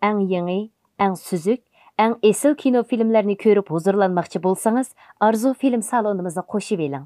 eng yangi, eng suzuk, eng esil kino filmlarini ko'rib huzurlanmoqchi bo'lsangiz, Arzu film salonimizga qo'shib eling.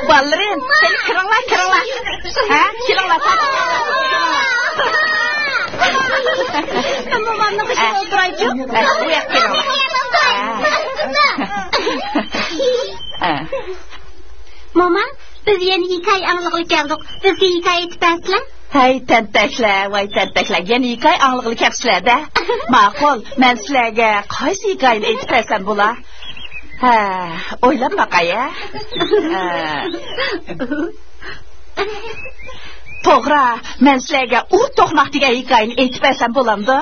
Ballerin, seni kırınglar. Ha? Kırınglar. Mamamla kışın oturaycı. Bu yak kırınglar. Mama, biz yeni hikaye anlıqlı geldik. Bizge hikaye etipesler? Hay tentekler, yeni hikaye anlıqlı kepsizler de. Maqul, men sizlerge qaysi hikayeni etipesem bula? Oylab bakaya. To'g'ri, men sizlarga urt to'qmoq degan hikoyani aytib bersam bo'lamdi?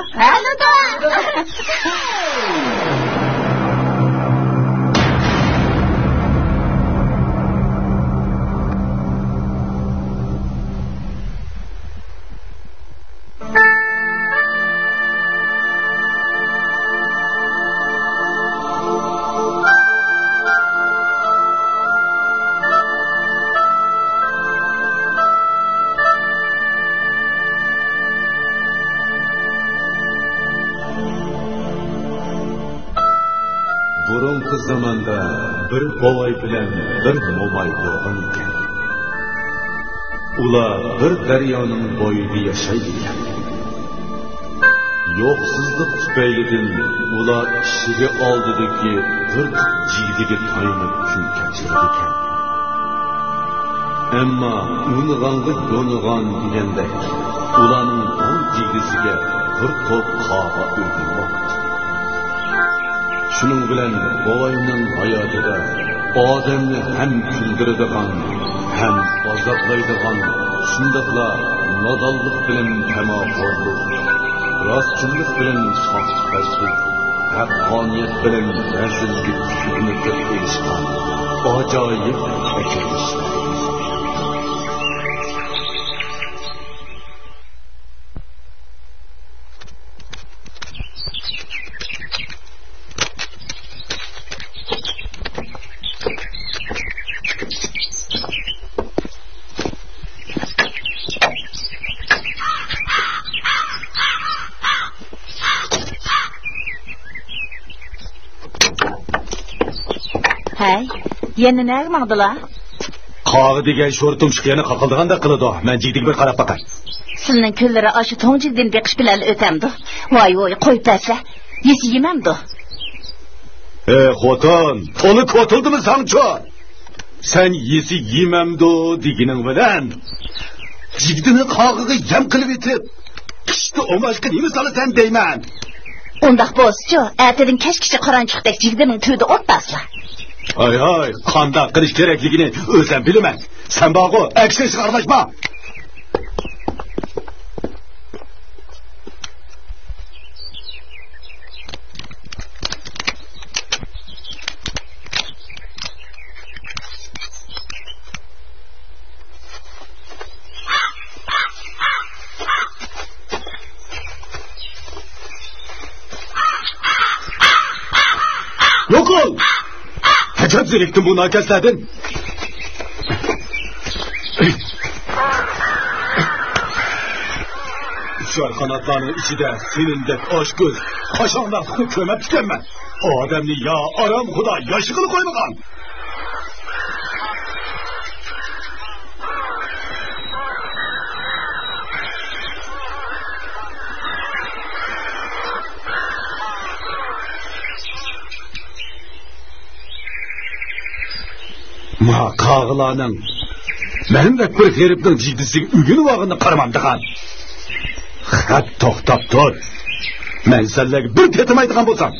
Burunqi zamonda bir bovoy bilan bir mo'may bo'lgan ekan. Ular bir daryoning bo'yida yashaydi ekan. Yo'qsizlik tufaylidan ular ishiga oldidagi bir jigdiga tayanib kun kechirar ekan. Ammo uyg'onga yo'nig'on degandek ularning bu jigdisiga bir to'p qog'a o'g'ilmoqda. Şunun bilen boğayının hayatında odamni hem güldürüdüğün hem azaplaydıgan şundakla nadallık bilen temakorluk rostchilik bilan soxtashlik, haqqoniyat bilan razillik hukmini erishgan ajoyib kechirishlar. Hey, yana nega mangdilar? Qog'i degan sho'rtum chiqyani qaqildaganda qiladi. Men jigdiga bir qarab baqay. Sizning kunlari aşı to'ngjiqdan beqish bilan o'tamdi. Voy, qo'yib tasla. Yesi yemamdi. Xotin, to'li kotildimi sangcho? Sen yesi yemamdi degining bilan jigdini qog'iga yam qilib etib, qishda omashqa nima solasan deyman. Undaq bo'lsa-chi, ertadan kechgacha qoranchiqdek jigdining tuyida o't tasla. Hay, qanday qilish kerakligini o'zim bilaman. Sen bog'u aksiya chiqarmashma. Yok ol! Kaçak ziriktin bu nakaslardan. Şu kanatlarının içi de senin de aç göz. Kaşanlar kömep tükenme. O adamını ya aram kuda yaşıkını koymadan. Ma qağılarının Mehmet bir herifning jiddisiga ugin vog'ini qaramamdigan. Xat to'xtab tur. Men senlarga bir tetimaydigan bo'lsam.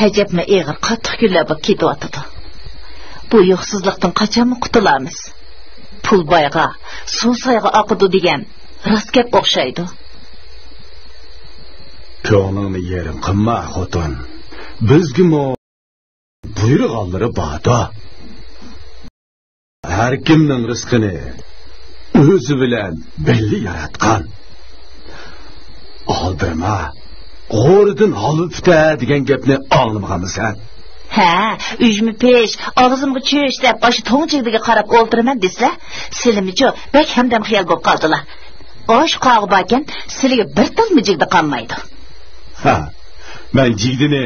Həcəbmə eğir qatıq günlər bak ketyapti. Bu yo'qsizlikdan qachon qutulamiz? Pul bayğa, suv sayga oqidi degan rost gap o'xshaydi. Ko'nglingni yerim qilma xotin. Bizgimi buyruq oldirib bado. Har kimning rizqini o'zi bilan belli yaratgan. Oldirma. Qo'ridan olibda degan gapni anglamaganmisan. Ha, uymi pesh, og'zimga cho'sh deb boshi to'ngjigiga qarab o'ldiraman desa, silimchi bek hamdam xiyol bo'lib qoldilar. Osh qog'i bakan, sizga bir tilmi jigdi qolmaydi. Ha, men jigdini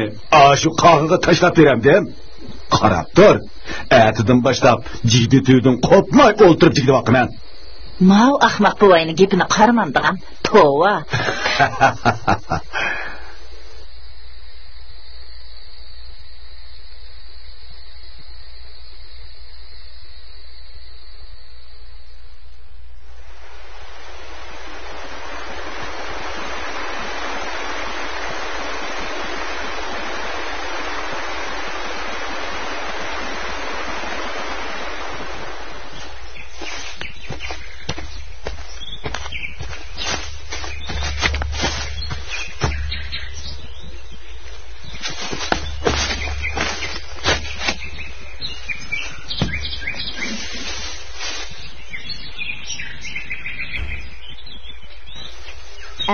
shu qog'iga tashlab beramdim. Qarab tur. Atidan boshlab jigdi tuydan qopmay o'ltirib jigdi vaqman. Mau ahmoq buvayni gapini qaramamdigan. Tova.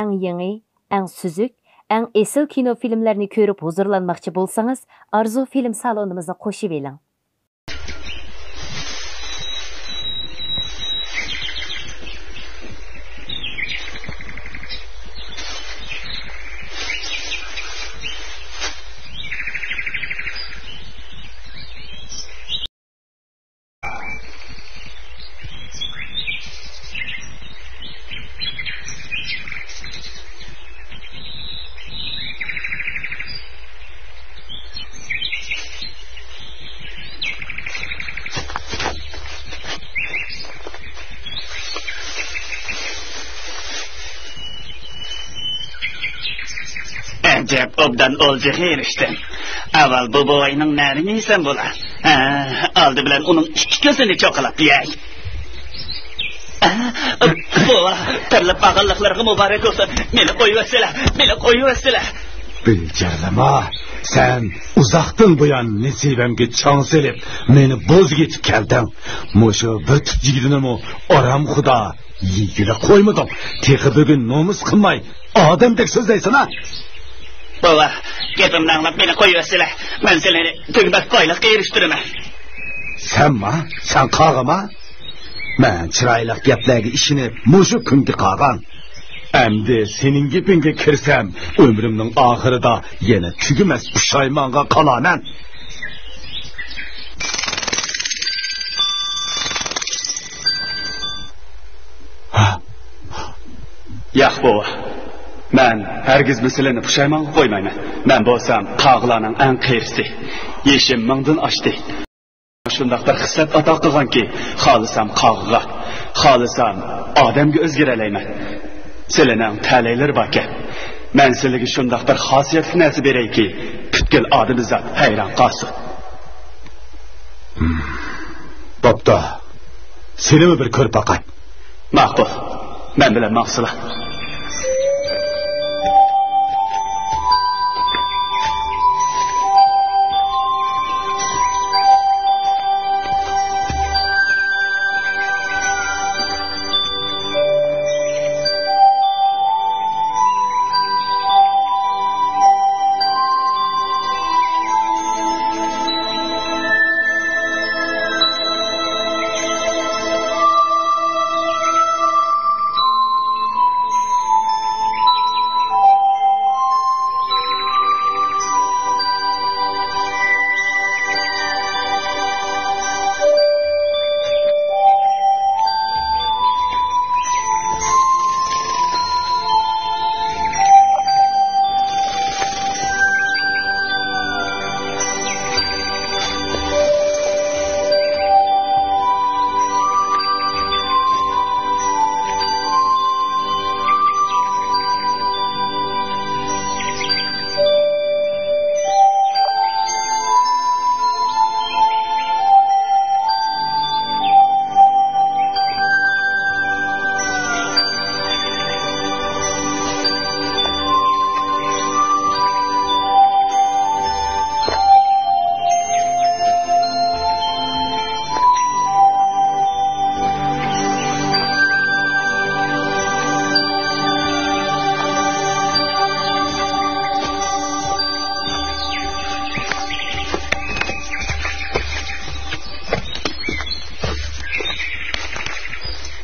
Eng yangi, eng süzük, eng esil kino filmlerini ko'rib huzurlanmoqchi bo'lsangiz, Arzu film salonimizni qo'shib eling. Acep obdan olacağını eriştim. Aval bu boyunun nerini yiysen bula. Aldı bilen onun iki gözünü çokalap yiyey. Bova, terlip ağırlıklarına mübarek olsun. Beni koyuvesile. Bilgerlema, sen uzaqdan buyan nesibemge çan selip, meni boz getip keldin. Muşu büt jigidinimi aram xuda yigile koymadım. Tehi bugün nomus kılmay, adamdek sözdeysin ha. Bova, gepimden anlap beni koyuvesile. Ben seni tügbek koylık eriştirime. Sen kağıma? Ben çıraylık geplerge işini muşu künki kağan. Əmdi senin gepinge kirsem, ömrümün ahırıda yine tügümez pişaymanğa kalamen. Yo'q bova. Men hergiz meseleni pişaymanğa koymayman. Men bo'lsam qağlarning eng qeyrisi. Yeshim mingdan oshdi. Shundaq bir xislat ato qilganki, xolisam qağıga, xolisam odamga o'zgaralayman. Selenin taleyleri bakı. Men siligi şundaq bir xosiyatli narsa berayki, putkul odami zot hayron qolsin. Bopda, seni mi bir ko'rib boqay? Maqbul. Men bilan maqsula.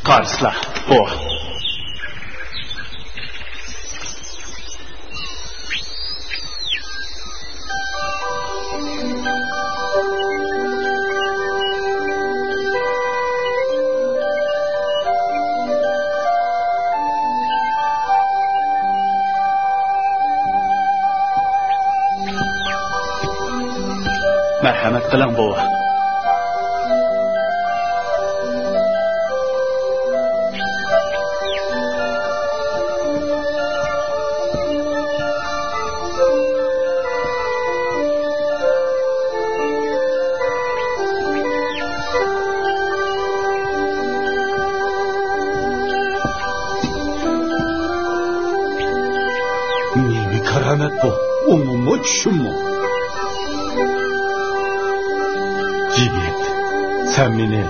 Karsla, o. Merhamet qiling bova. Nemi karamet bu, onu mu düşün mu? Cibiyet, sen beni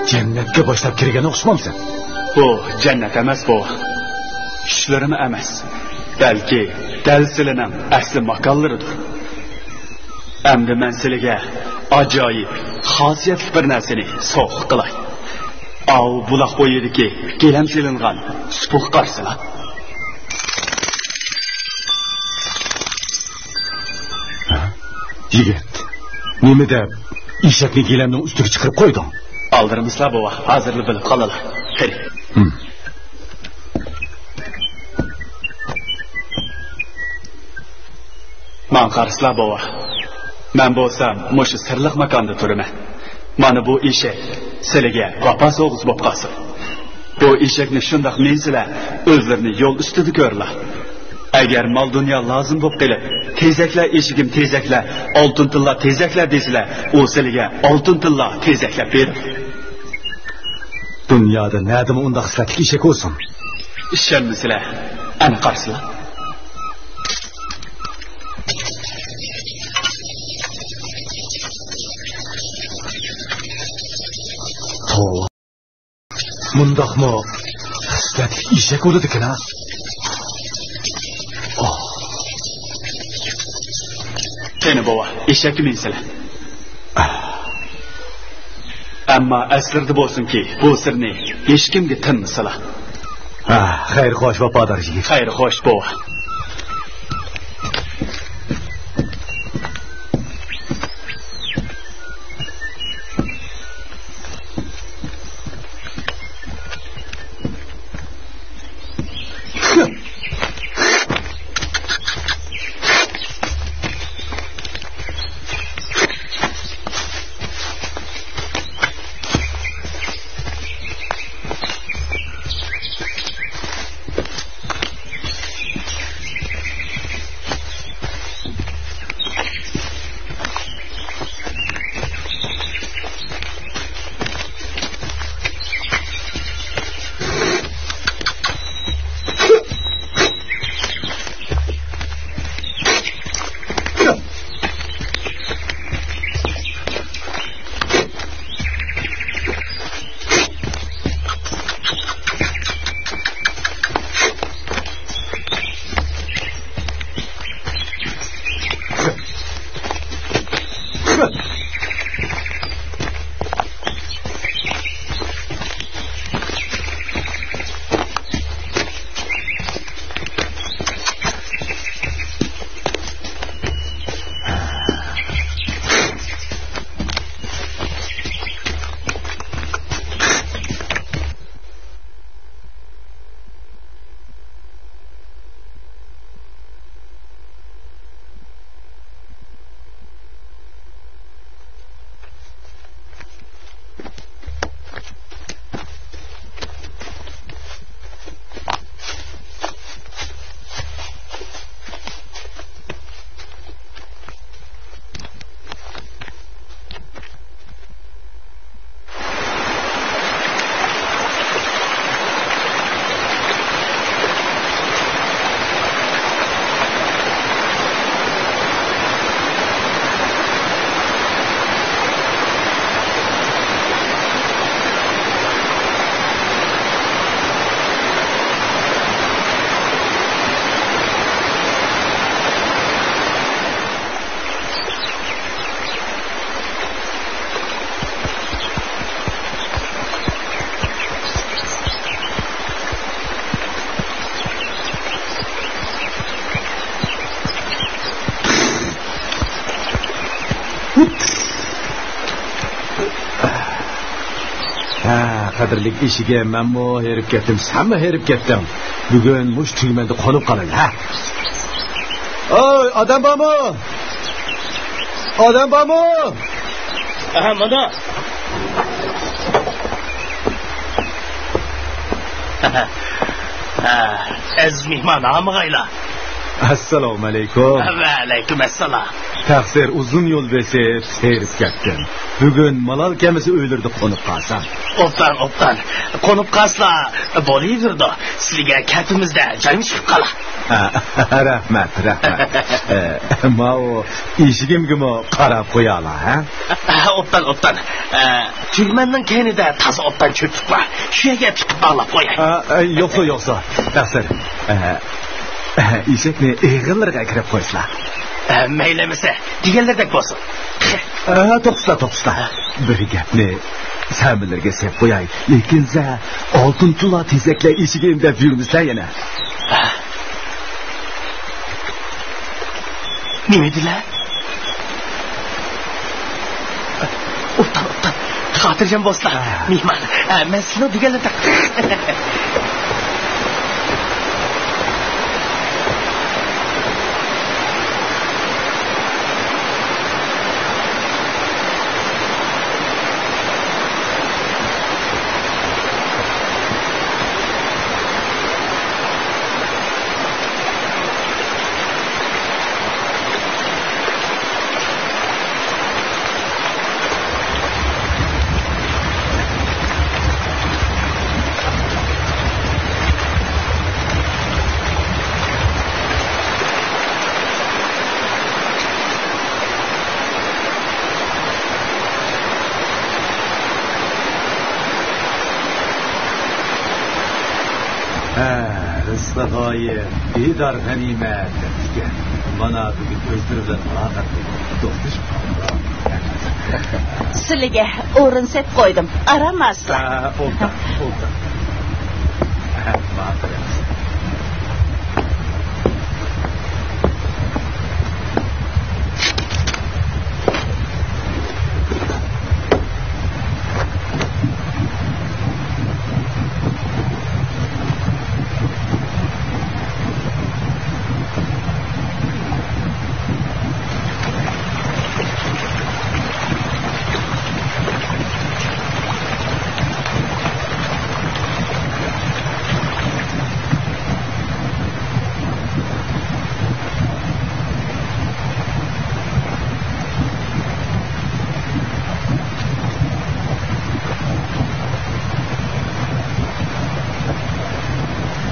cennetke başlap kirgene oxşamamsan. Bu cennet emas bu. İşlerim emas. Belki delsilenin asli makallarıdır. Emdi men silige acayip, xasiyetli bir narsani soğuk qilay. Av bulaq boyidiki kelam silingan supuq qarsila. Yigit, nemi deb eshakni kelamning ustiga chiqarib qo'yding? Aldırımızla bova, hazırlı bilip qalalar. Hadi. Man qarsla bova. Men bo'lsam, mushu sirliq makonda turaman. Mana bu eshak sizlarga qapas o'g'iz bo'lib qolsin. Bu eshakni shundoq mensizlar, o'zlarini yo'l ustida ko'rlar. Agar mol dunyo lozim bo'lib qolib, tezaklar eshigim tezaklar, oltin tilla tezaklar desizlar, u sizlarga oltin tilla tezaklab ber. Dunyoda nadimi unda xislatli eshak bo'lsin? Ishonmasizlar, ana qarsizlar. Mundaqmi xislatli eshak bo'ladi-ku. Seni bova, eshakni minsizlar. Ammo aslida bo'lsin-ki, bu sirni hech kimga tinmasizlar. Xayr xo'sh vafodor yigit. Xayr xo'sh bova. Qadrli ishiga menmo herib ketdim, hamma herib ketdim. Bugun mush tugmanda qolib qolay, ha. Oy, odam bormi? Odam bormi? Mana. Aziz mehmon, amg'ayla. Assalomu alaykum. Va alaykum assalom. Taqsir uzun yo'l besib, herib ketdim. Bugun malol kemisi o'ylardi qo'nib qolsam. Obdan. Qo'nib qolsa bo'laverdi. Sizga katimizda joyim chiqib qola. Rahmat. Mao ishigimga qarab qo'yala, ha? Obdan. Tugmanning keyinida toza obdan cho'kib bor. Shu yerga tiqib olib qo'yay. Yo'qsa. Taqsir. Eshakni eg'illarga kirib qo'ysizlar. Maylimisi, deganlardek bo'lsin. To'xta. Bir gapni samirlarga sep qo'yay. Lekin za oltin tula tezaklar eshigini deb yurmizlar yana. Nima dedilar? O'ttan. Xotirjam bo'lsizlar. Mehmon, men sizni deganlarda G'oyib, bedor g'animat degan. Mana bugun o'zlari bilan do'stish. Sizlarga o'rin set qo'ydim. Aramaslar. O'ldir.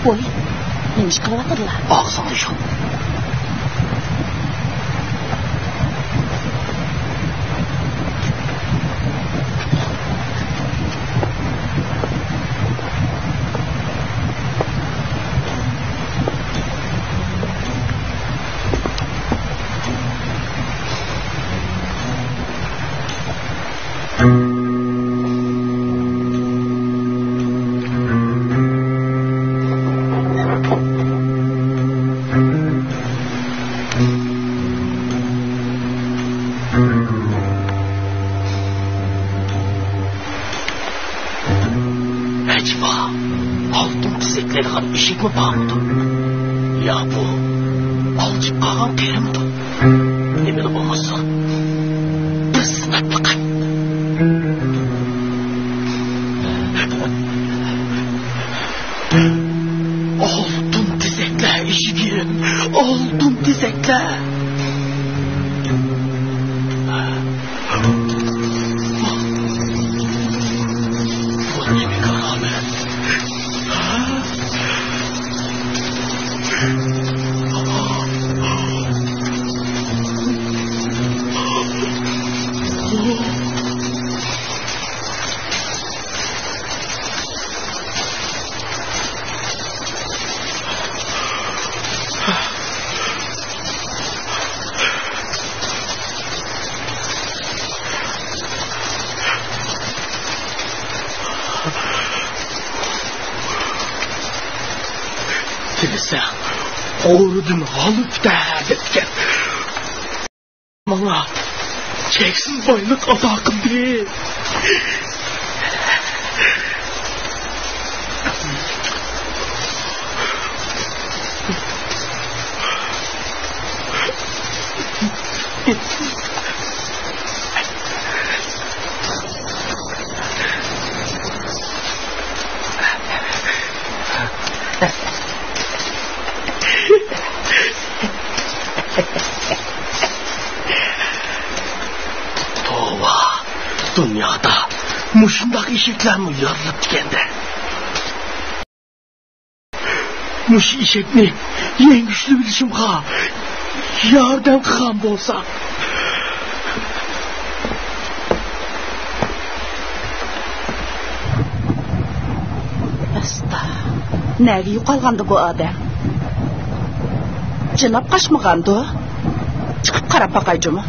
Voy, nima ish qilyaptilar? Og'zingni yop. Işık mı bağımdı? Ya bu alçıp kalan peri miydi? Ne bilip olmazsa biz sınat bakay. Altın tezekler işigim, altın tezekler. Bu ne bir karamet? Sen oğrudun alıp da etken. Bana çeksiz baylık ata kıldı. Dünyada muşundaki işekler mi yarılıp dikende? Muş işekni en güçlü bilişim ha. Yardım kan bolsa. Asta. Nerede yukalgandı bu adam? Cınap kaçmagandı? Çıkıp karap bakaycı mı?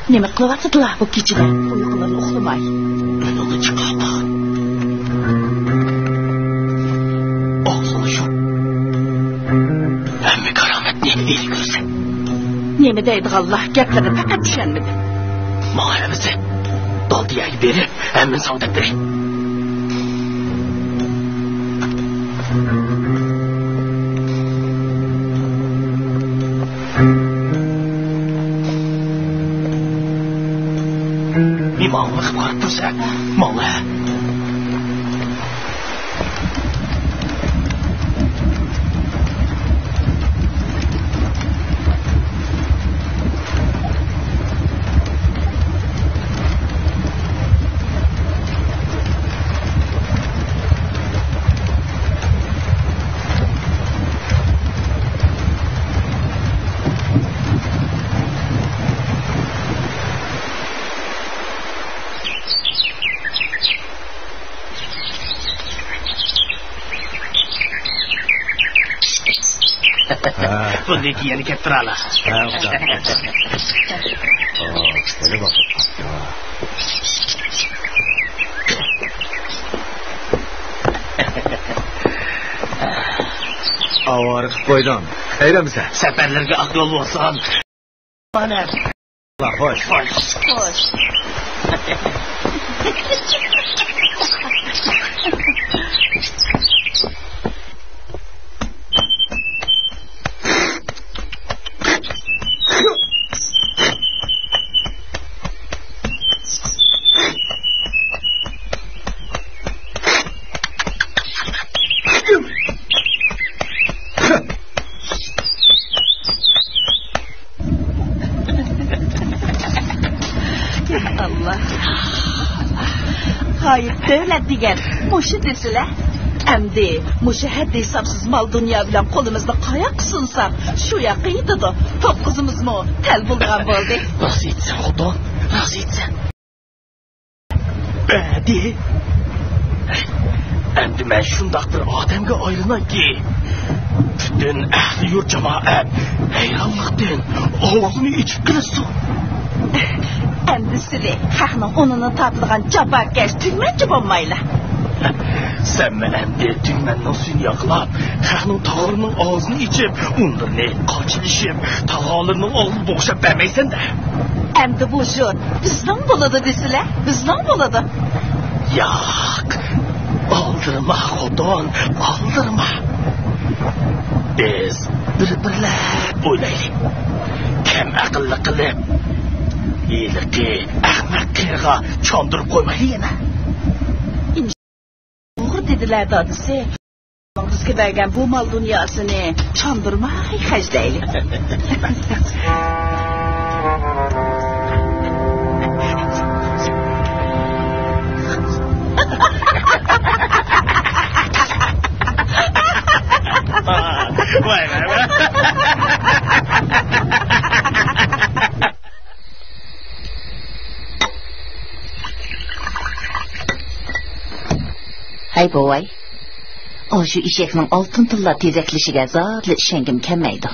Nima qilyaptilar bu kechada? Uyqularni uxlamay. Buni chiqardi. Og'zini yop. Hamma karomatni el ko'rsin. Nima deydi Allah gaplarini faqat tushunmadi. Ma'lumisi doldiyaga berib, hamma savdo beray. Mağla kıvarttın sen, mağla. Bunu diyeni kettirala. Hadi bak. Avarık koydum. Öyle misin? Seferlerge ak yol olsan. Bana. Hoş. Allah. Hayır, devlet diyen, muşu desile. Emdi, muşu haddi hesapsız mal dünya bilen kolumuzda kayak sunsak, şu yakıydı da, top kızımız mı tel bulduğun oldu. Nasıl etsen odan? Nasıl etsen? Bedi. Endi ben şundaktır Adem'e ayrılan ki. Bütün ehli yurt cemaat heyranlıktan ağzını içip kırısın. Emdisili, haqның onunu tatlıgan cabakes tüymenci bolmayla. Sen ben emdi tüymenle suyunu yakılap, haqның tağırının ağzını içip, onlarını kaçılışıp, tağalarının ağzını boğuşap vermeysen de. Emdi bu şu, bizden buladı desile, bizden buladı. Yok, aldırma odan, aldırma. Biz bir-birlep oylaylik. Kim akıllı kılıp, iyiliği ahmak kırga çondurup koymayı yine. Doğru dediler dadısı. Bizge bergen bu mal dünyasını çondurmay hecdeyli. Vay vay. Hey boy, o şu işekning oltin tilla tezeklishiga zotli ishengim kelmaydi.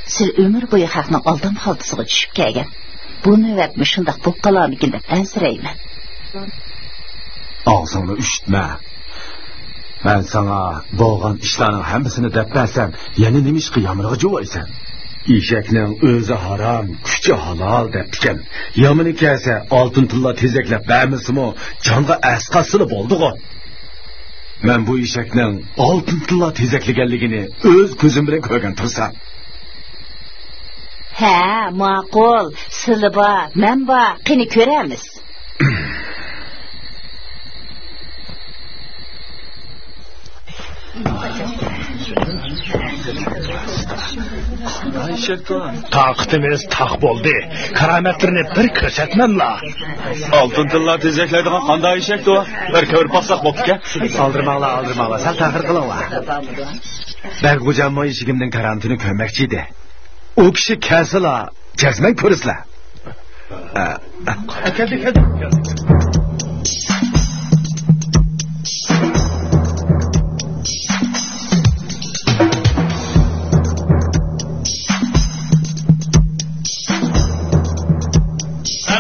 Siz ömür boyu haqning oldin xaltisiga tushib kelgan. Bu navbatmi shundoq bo'lib qolarmikin deb ansirayman. Ağzını üşütme. Ben sana boğan işlerin hemsini dep bersem, yeni demiş ki yamırığı cuvaysan. İşeknin özü haram, küçü halal depken. Yamını kelse altın tılla tezeklep vermesimi canga eskasılıp oldu o. Ben bu işeknin altın tılla tezekligenligini öz gözüm bilen görgen tursam. Ha, ma'qul, sılıba, menba, qini ko'ramiz. Taqtimiz taq bo'ldi. Karametlerini bir ko'rsatmanla. Altın tıllar tezeklerden qanday işekdi o? Bir körüp baksak bopke. Aldırmağla, sen tahir kılava. Ben kocamma işigimden karantini kömekçiydi. O kişi kelsila, çezmen körüsla. Geldi.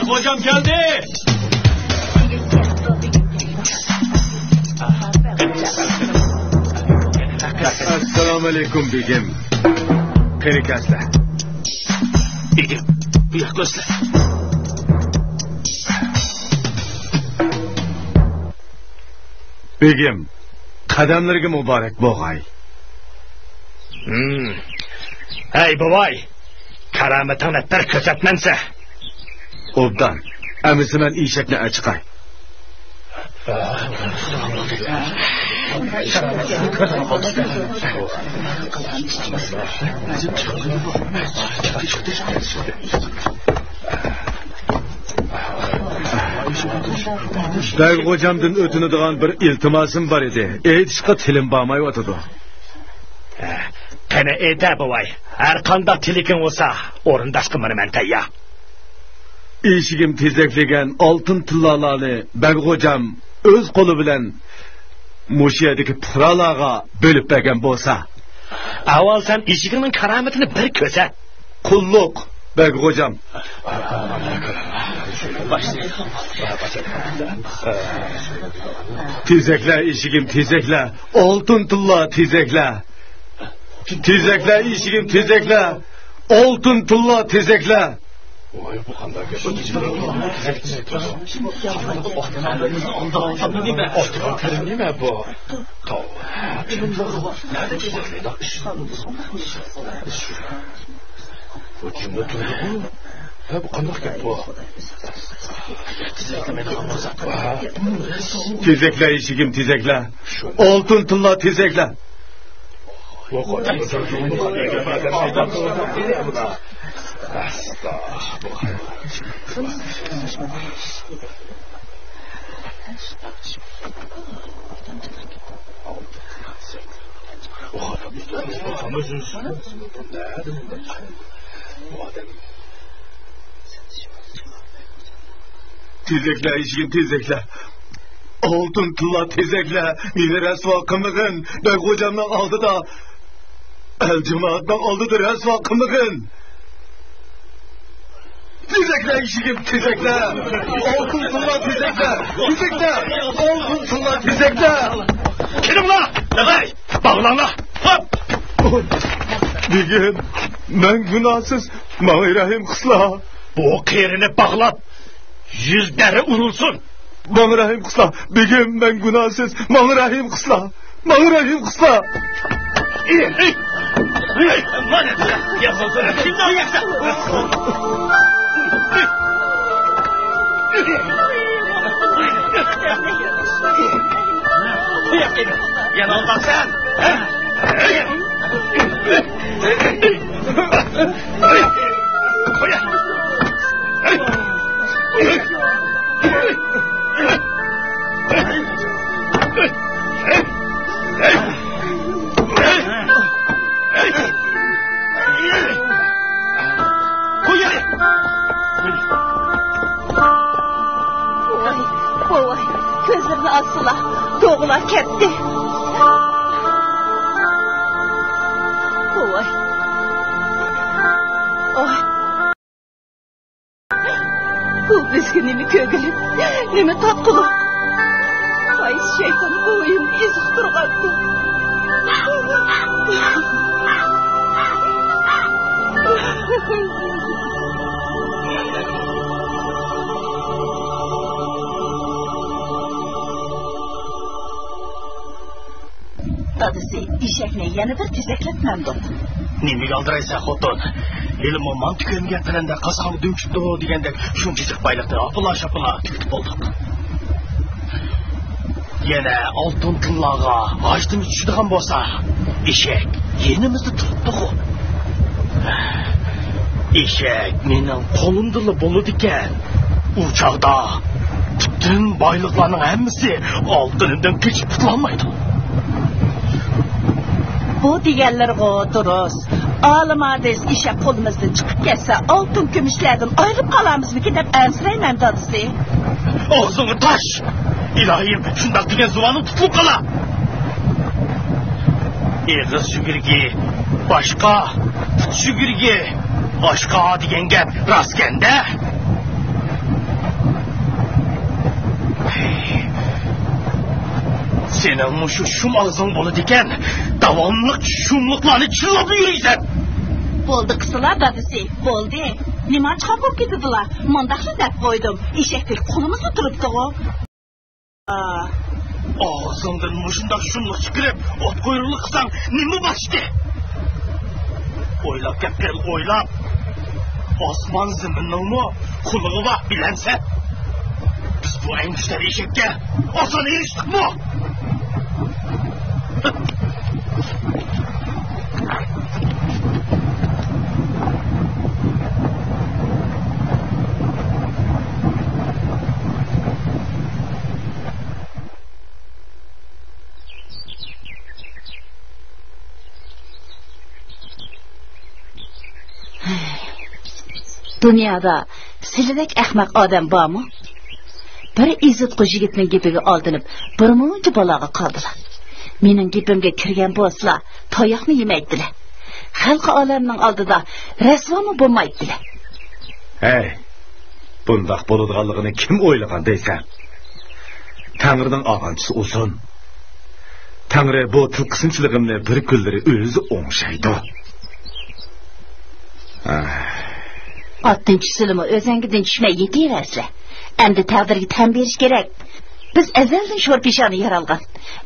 Hocam geldi. Esselamu aleyküm begim. Kırıkasla. Begim, bir yaklaşla. Begim, kademlerge mübarek boğay. Hey babay, karametine bir kösetmense. Obdan, emisi ben işekle açıkay. Ben kocamdan ötünüdüğün bir iltimasım var idi. Eğitişka tilim bağmay otudu. Kene ede babay, her kanda tilikin olsa orundaşkımını men tayya. İşigim tezekligen altın tıllalarını ben kocam öz kolu bilen Muşiyadaki pıralağa bölüp bergen bolsa Avval sen eshigingning karomatini bir ko'rsat. Qulluq, Bek hocam. Tezekle eshigim tezekle. Oltin tilla tezekle. Tezekle eshigim tezekle. Oltin tilla tezekle. Voy bu qanday nima bu? Bu kimda turdi bu? Ha bu qanday gap bu? Tezekle eshigim tezekle. Oltin tilla tezekle. Tezekle eshigim tezekle. Oltin tilla tezekle. Meni rasvo qilmagin. Bek hocamning oldida el cemaatning oldida rasvo qilmagin. Tezekle eshigim tezekle. Oltin tilla tezekle. Tezekle. Oltin tilla tezekle. Kelinglar, davay, bağlanlar. Hop. Begim, ben günahsız. Bana rahim qısla. Bu qerini bağlab, yüzleri urulsun. Bana rahim qısla. Begim, ben günahsız. Bana rahim qısla. Bana rahim qısla. Mana ya hazır. Kimni olyapsan? Yana olmazsan. Voy, gözlerini açsıla. Doğular ketdi. Voy. Oy. Bu bizga nima ko'gilim, nima tatquluq. Ay şeytan bo'yim eziq turg'andi. Dadisi eshakni yana bir tezaklatmamdi. Nima yoldiraysan xotin? Ilm mantiq o'rganganda qasam dünchdi deganda shunchalik bayliqda apılar tutib oldik. Yana oltin tillaga g'ashtin tushadigan bo'lsa, eshak yenimizda turibdi-ku. Eshak mening qo'limda bo'ladi ekan. U chaqda butun boyliqlarning hammasi oltinimdan kechib qutulmaydi. Bu deganlarga durust. Olimades eshak qo'limizdan chiqib ketsa, oltin kumushlardan ayirib qolamizmi deb ansirayman dadisi. Og'zingni tash. İlahim, shundoq degan zuvoning tutilib qola. Eg'iz shugirgi boshqa, put shugirgi boshqa degan gap rostganda. Sening mushu shum og'zing bo'ladi ekan, davomli shumliqlarni chillab yuraysan. Bo'ldi qislar dadisi, bo'ldi. Nima chiqib ketdilar? Mundaqcha deb qo'ydim. Eshaklar qo'limizda turibdi-ku. Ağzından muşundak şunluk çıkırıp ot kuyruğunu kısan nimi baştı? Oylap gel oylap. Osman zımının mı kuluğu var bilense? Biz bu en güçleri eşekke Osman'a eriştik mi? Dünyada sizidek ahmaq odam bormi? Bir izzatqu yigitning gapiga oltinib, bir muncha baloga qoldilar. Mening gepimga kirgan bo'lsalar, tayoqni yemaydilar. Xalq olamning oldida rasvomi bo'lmaydilar. Hey, bundaq bo'ladiganligini kim o'ylagan deysan? Tangrining og'anchisi o'sin. Tangri bu tilqisinchiligimni bir kunlari o'zi o'ngshaydi. Attinchisilimi o'zangidan tushmay yetaversa, endi taqdirga tan berish kerak. Biz azaldan sho'rpeshani yaralgan.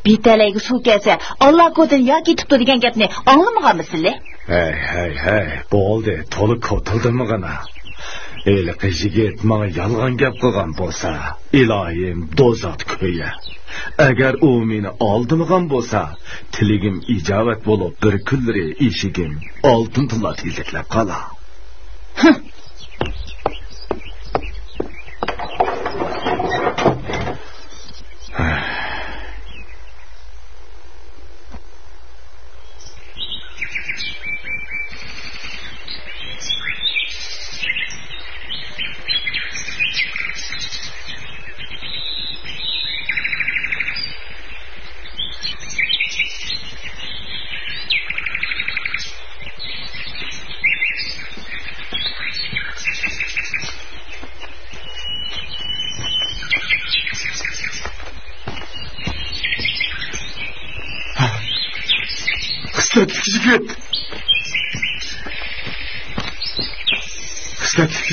Betalayga suv kelsa, Alloh ko'dan yo ketibdi degan gapni anglamaganmisizlar? Hey, bo'ldi, to'liq ko'tildimigina. Eli qizigit menga yolg'on gap qilgan bo'lsa, ilohim dozat ko'ya. Agar u meni oldimigan bo'lsa, tiligim ijobat bo'lib bir kunlari eshigim oltin tilla teziklab qolar.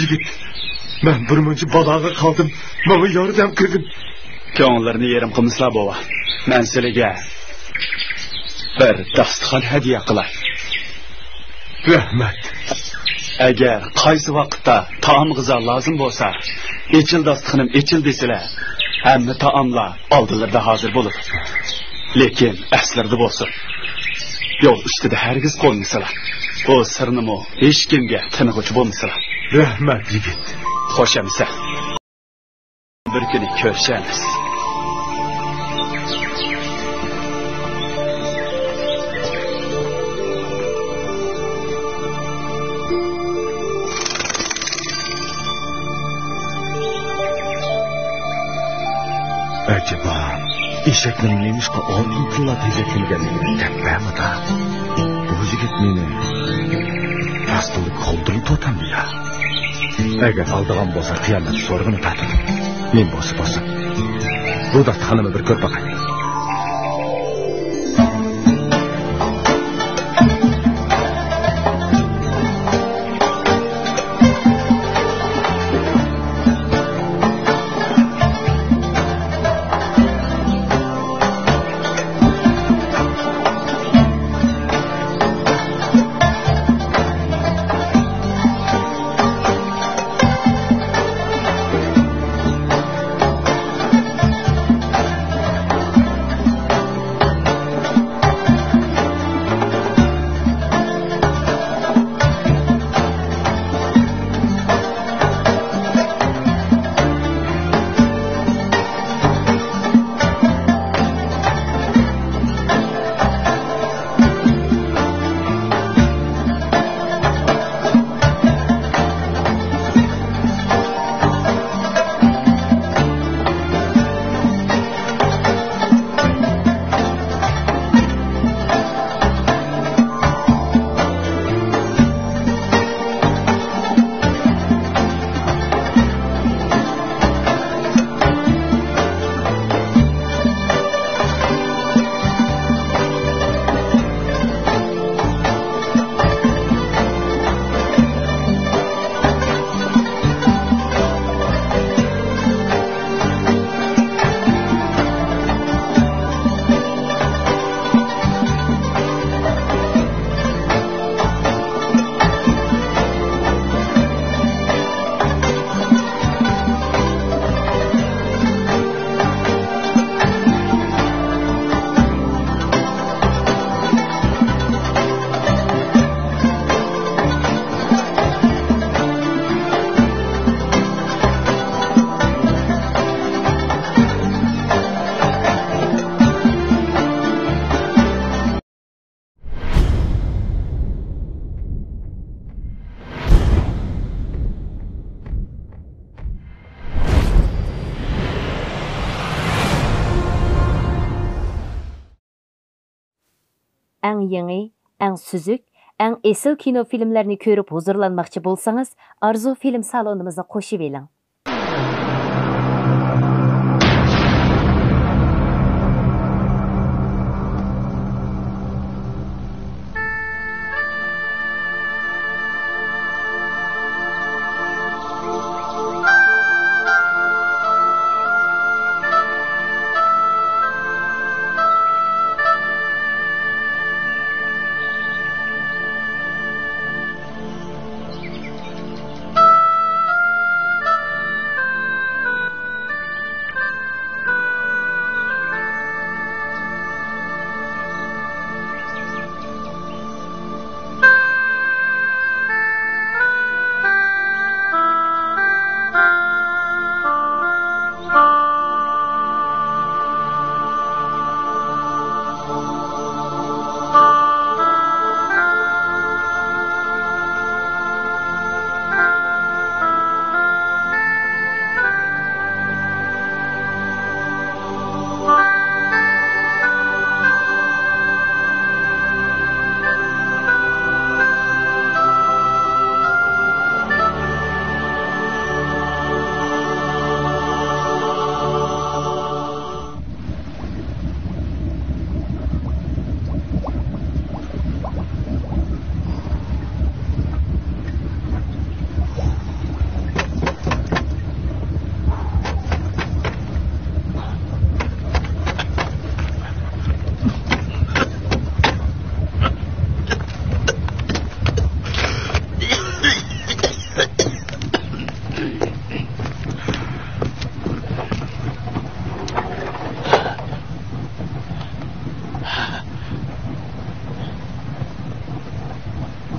Yigit. Ben bir muncha baloga qoldim. Menga yordam qilgin. Ko'ngillarni yerim qilmislar bova. Men sizlarga bir dasturxon hadiya qilay. Rahmat. Agar qaysi vaqtda taom g'izo lozim bo'lsa, echil dasturxonim echil desalar, hamma taomlar oldilarda hozir bo'ladi. Lekin aslarda bo'lsin. Yo'l ustida hargiz qo'ymasalar. Bu sirnimi hech kimga tinig'uchi bo'lmasalar. Rahmat yigit. Xo'shamisa. Bir kuni ko'rishamiz. Acaba eshakning nemishqa oltin tilla tezakilganligini tepamida. Bu yigit meni rastlık qoldurib to'tamdi ya. Agar aldigan bo'lsa qiyomat so'rg'ini tatib. Men bo'lsa. Bu dasturxonimni bir ko'rib boqay. eng yangi, eng süzük, eng esil kino filmlerini ko'rib huzurlanmoqchi bo'lsangiz, Arzu film salonimizni qo'shib eling.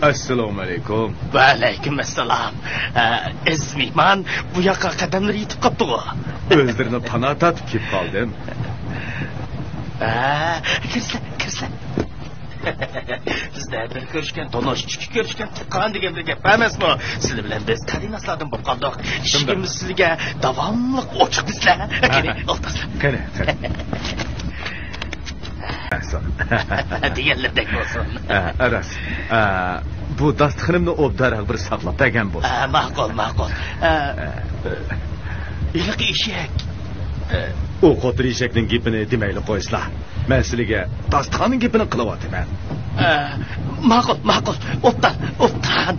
Assalomu alaykum. Va alaykum assalom. Izmiyman, bu yoqqa qadamlar yetib qopdi-ku. O'zlarini pana tatib kelib qoldim. Kirsa. Bizda bir ko'rishgan, tonosh ikki ko'rishgan tuqqan degan bir gap emasmi? Sizlar bilan biz tadinasladim bo'lib qoldik. Ishimiz sizga davomli ochiq bizlar. O'rtaslar. Qani. Deganlardek bo'lsin. Aras. Bu dasturxonimni obdaraq bir saqlab bergan bo'lsin. Ma'qul. Iliq eshak. O qo'tir eshakning gapini demayli qo'ysizlar. Men sizlarga dasturxonning gapini qilyapman. Ma'qul. O'tdan.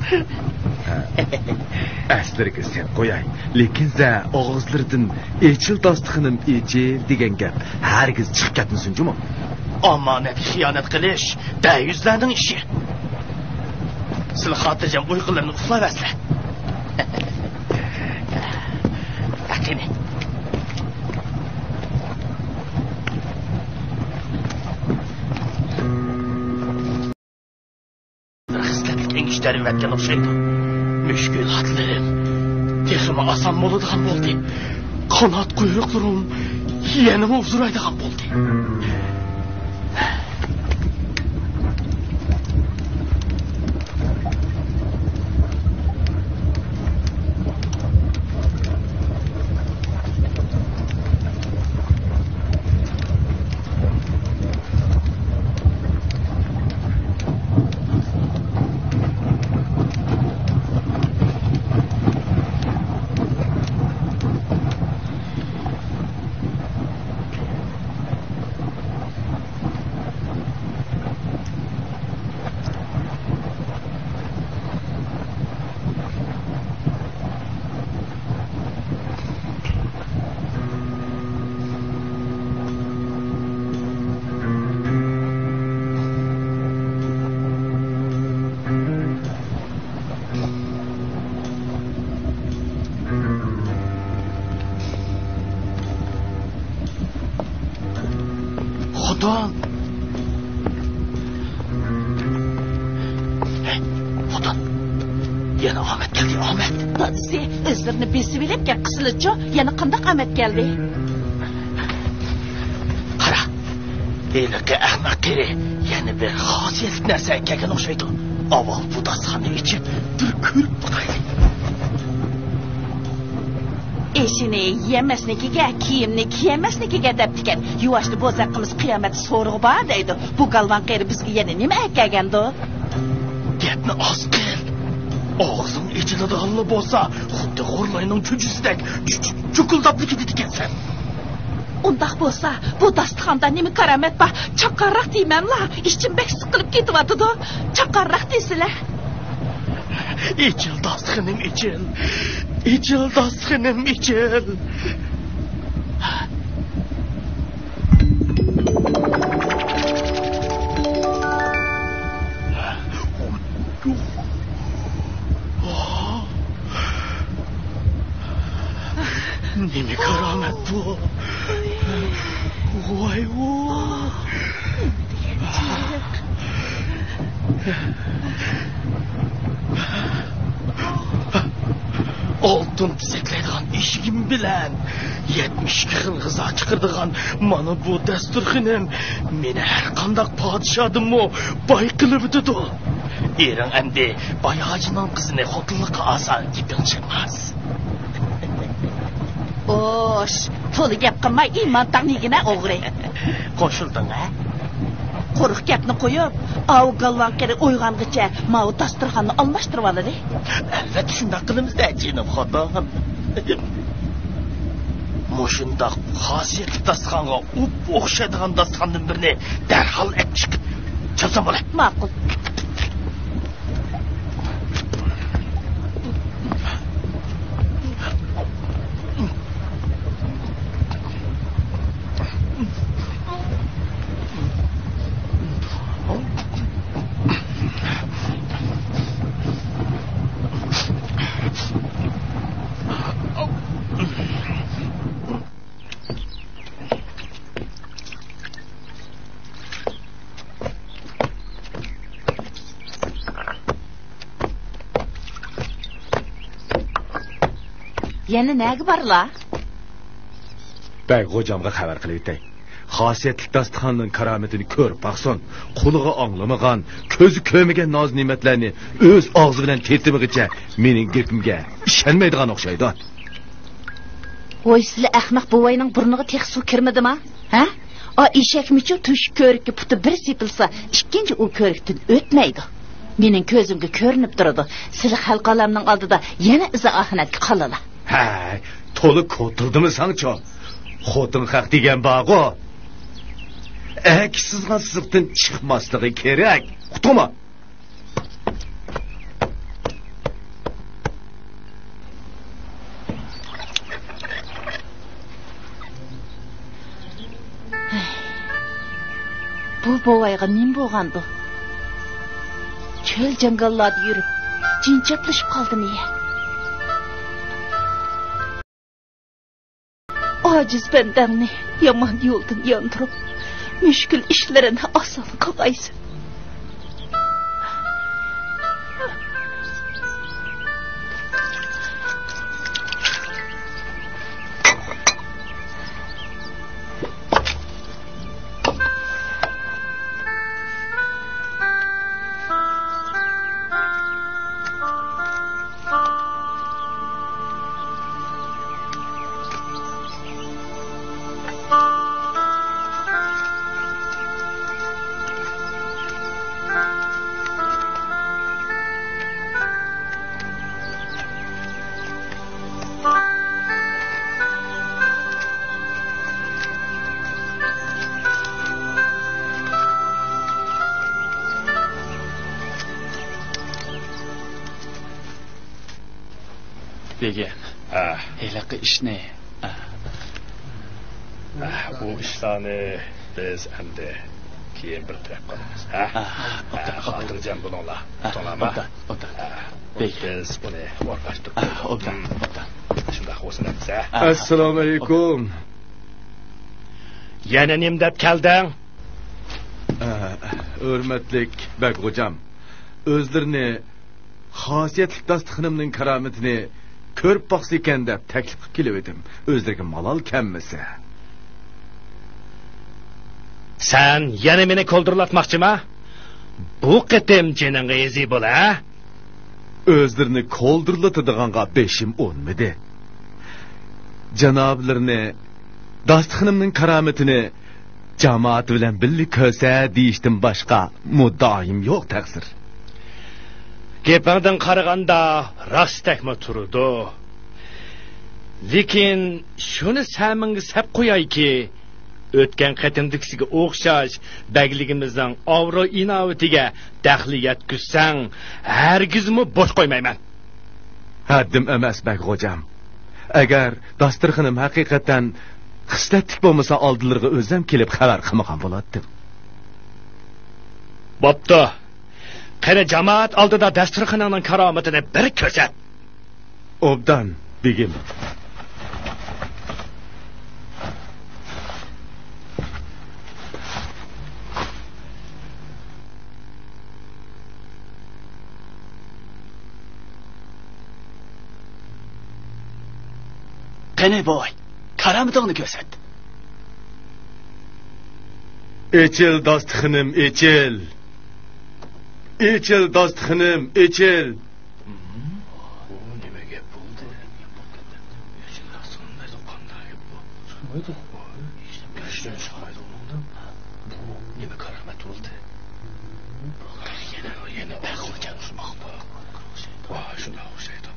Asliga sen qo'yay. Lekin za og'izlardan echil dasturxonim echil degan gap hargiz chiqib ketmasin, juma. Omonat xiyonat qilish dayuzlarning ishi. Sizlar xotirjam uyqularni uxlayasizlar. Qani. Rahmatli ishlerim etken o'xshaydi. Mushkulotlarim texmi oson bo'ladigan bo'ldi. Qanot quyruqlarim yanama uzraydigan bo'ldi. Xudo. Xudo. Yana Ahmet geldi, Ahmet. Dadisi, özlerini besib elib gap qisilicho, yana qandaq Ahmet geldi? Qara. Eliki ahmaq kiri, yana bir xosiyetli narsa kelgan o'xshaydi. Avval bu dasturxonni ichib, bir ko'rib boqaylik. Eşini yemesnikiga, kiyimni kiyemesnikiga deptiken. Yuvaşlı bozaqimiz qiyomat so'rg'i bor deydi. Bu galvan qeri bizga yana nima aytgandi? Gapni oz qil. Og'zing ichida g'alla bo'lsa, xuddi g'urlayning chujusidek chukuldab ketadigansan. Undaq bo'lsa, bu dasturxonda nima karamat bor? Chaqarroq deymanlar. Ishchim bek siqilib ketyapti-da. Chaqarroq deysizlar. İçil dastıxınım içil. İçil dastıxınım içil. Nemi keramet bu. Vay vay. Altın tizeklaydigan eshigim bilan 72 xil g'izo chiqirdigan mana bu dasturxonim meni har qanday podshodimmi boy qilib o'tdi. Ering endi boyojining qizini xotinlikqa oson gaping chiqmas. Osh, to'li gap qilmay iymon taqnigina o'g'ri. Qo'shilding a? Quruq gapni qo'yib, avgallan qeri o'yg'angicha mau dasturxonni almashtirib oladi. Albatta shunday qilamiz-da, jinim xotin. Moshundaq xosiyatli dasturxonga o'xshaydigan dasturxondan birini darhol olib chiqib chopsam bo'ladi. Ma'qul. Yana nega borlar? Bey hocamga xabar qilib o'tay. Xosiyatli dasturxonning karomatini ko'rib baqsin, qulig'i anglamagan, ko'zi ko'rmagan noz ne'matlarni o'z og'zi bilan tetimigacha mening gapimga ishonmaydigan o'xshaydi. Voy, sizlar ahmoq buvayning burniga tex suv kirmadimi? Ha? O eshakmichu tush ko'rikka puti bir sepilsa, ikkinchi u ko'rikdan o'tmaydi. Mening ko'zimga ko'rinib turadi. Sizlar xalq olamning oldida yana izohnatga qolalar. Hay, to'liq ko'tildimi sangcho? Xotin haq degan bog'o. Sizgan siziqdan chiqmasligi kerak. Uqtimi? Bu bovayga nim bo'lgandi? Cho'l jangollarda yurib, jinchatlashib qoldi niye? Aciz bendemni yaman yo'ldan yondirib, müşkül işlerini oson qilg'aysin. Degen. Helaqa ishni. Bu ishlarni biz endi keyin bir taraf qilamiz. Xotirjam bo'linglar. To'g'rimi? Biz buni o'rgashtirib qo'ydik. Shunday bo'lsin. Assalomu alaykum. Yana nim deb kelding? Hurmatlik bek hocam. O'zlarini xosiyatli dasturxonimning karomatini ko'rib boqsa ekan deb taklif qilib kelib edim. O'zlariga malol kammasa. Sen yana meni ko'ldirlatmoqchimi? Bu qitim jiningga ezi bo'la? O'zlarini ko'ldirlatadiganqa beshim o'nmidi. janoblarini dostixonimning karomatini jamoat bilan birga ko'rsa deyishdan boshqa muddaim yo'q taqsir. Gapingdan qaraganda rosttakma turdi. Lekin shuni saminga sap qo'yayki, o'tgan qatimdikisiga o'xshash bagligimizning avro inovatiga daxli yetkizsang, hargizmi bo'sh qo'ymayman. Haddim emas bag'o'jam. Agar dasturxonim haqiqatan xislatlik bo'lmasa oldilariga o'zim kelib xabar qilmagan bo'lardim. Bo'pti. Qani jamoat oldida dasturxonning karomatini bir ko'rsat. Obdan, begim. Qani boy, karomatingni ko'rsat. Echil dostixonim, echil. Echil dostixonim, echil. Nima gap bo'ldi? Yoshlar sonida qanday gap bu? So'ydi. Ishdan chiqmaydi undan. Bu nima karomat bo'ldi? Yana baqilgan usmoq bu. Voy, shunday o'xshaydi.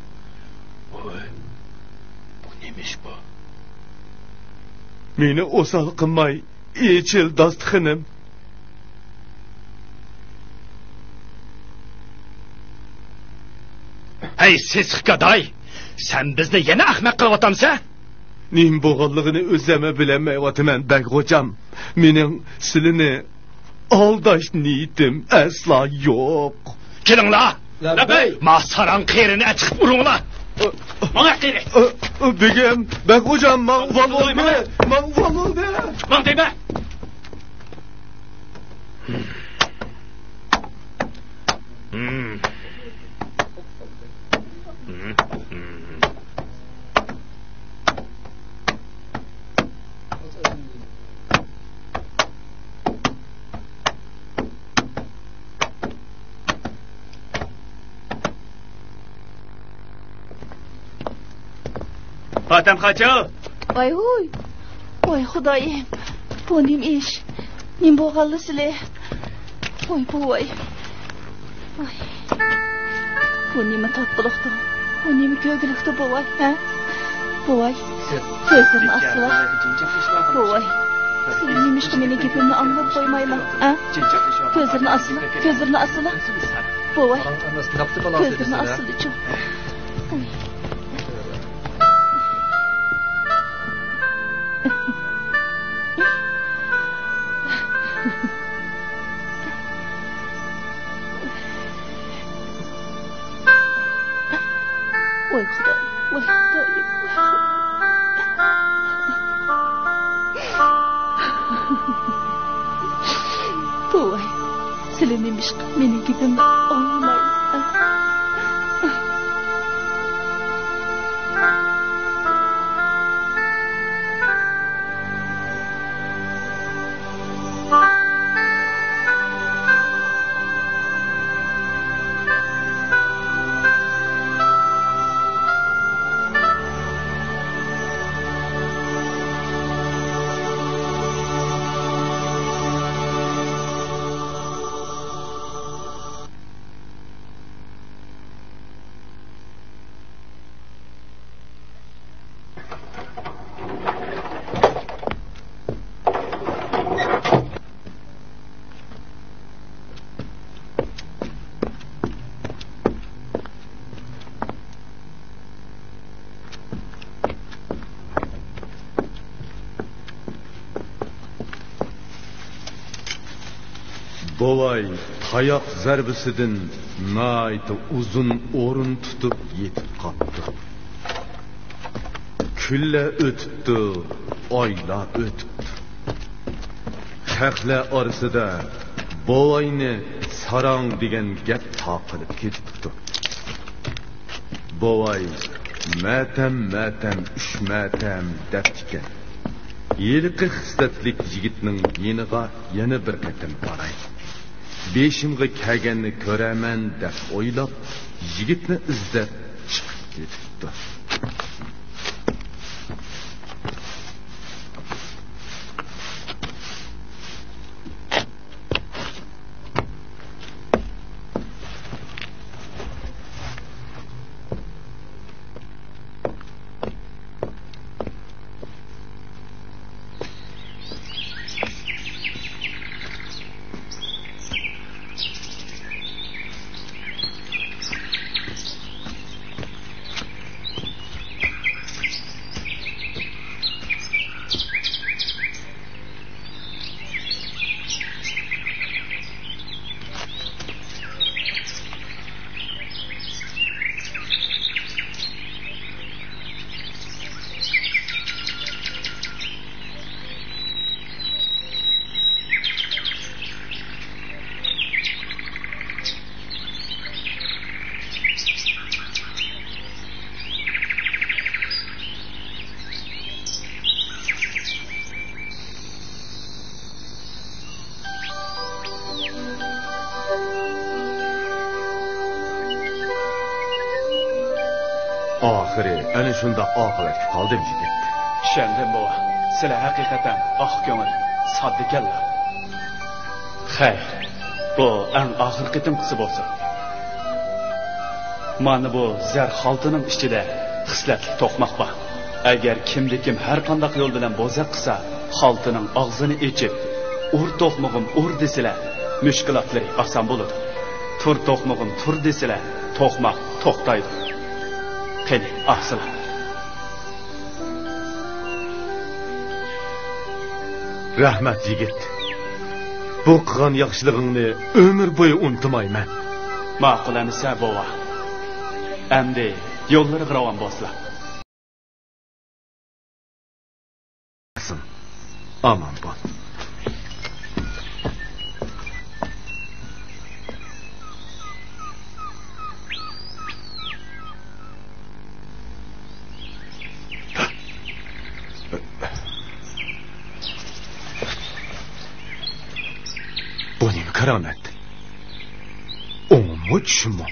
Voy. Bu nemish bu? Meni o'sal qilmay, echil dostixonim. Hey siz hikoday, sen bizni yana ahmoq qilyapsan? Nim bo'g'anligini o'zim bilmayapman bag'o'jam. Mening sizlarni aldash niyatim asla yo'q. Kelinglar. Labay, masaran qerini achib uringlar. Mana qeri. Begim, bag'o'jam mag'fur bo'ldi. Mag'fur bo'ldi. Mana deyma. Fatam Xocho. Voy hoy. Voy xudoyim. Bu nim ish. Nim bo'g'alli sizlar. Voy voy. Voy. Bu nima tatbiqdi? Bu nima ko'glikdi bu voy, ha? Bu voy. So'zimni asla. Bu voy. Sen nimishqa meni gapimni anglab qo'ymayman, ha? Ko'zimni asla. Ko'zimni asla. Bu voy. Ko'zimni asla-chu. Ой, Xudo, voy Xudoyim. Voy, sizlar nemish meni gapimni olmaysiz. Bovay tayoq zarbisidan nayta uzun o'rin tutib yetib qoldi. Kunlar o'tibdi, oylar o'tibdi. Xalqlar orasida bovayni sarang degan gap taqilib ketibdi. Bovay matam uch matam deb ekan. Yilqi xislatlik yigitning yeniga yana bir qatim boray. Beshimga kelganni ko'raman deb o'ylab, yigitni izlab chiqib ketibdi. Ahiri ana shunda oqibatga qoldim yigit. Shandim bu. Sizlar haqiqatan oq ko'ngil, soddikanlar. Xayr, bu eng oxir qitimqisi bo'lsin. Mana bu zar xaltining ichida xislatli to'qmoq bor. Agar kimdi-kim har qanday yo'l bilan bo'zaq qilsa, xaltining og'zini ochib, ur to'qmog'im ur desalar, mushkulotlari oson bo'ladi. Tur to'qmog'im tur desalar, to'qmoq to'xtaydi. Qani, ahsila. Rahmat yigit. Bu qilgan yaxshiligingni umr bo'yi unutmayman. Ma'qulanisa bova. Endi yo'llari ravon bo'lsin. Aman bo'l. Bu nima karomat? O'ngmi tushunmi?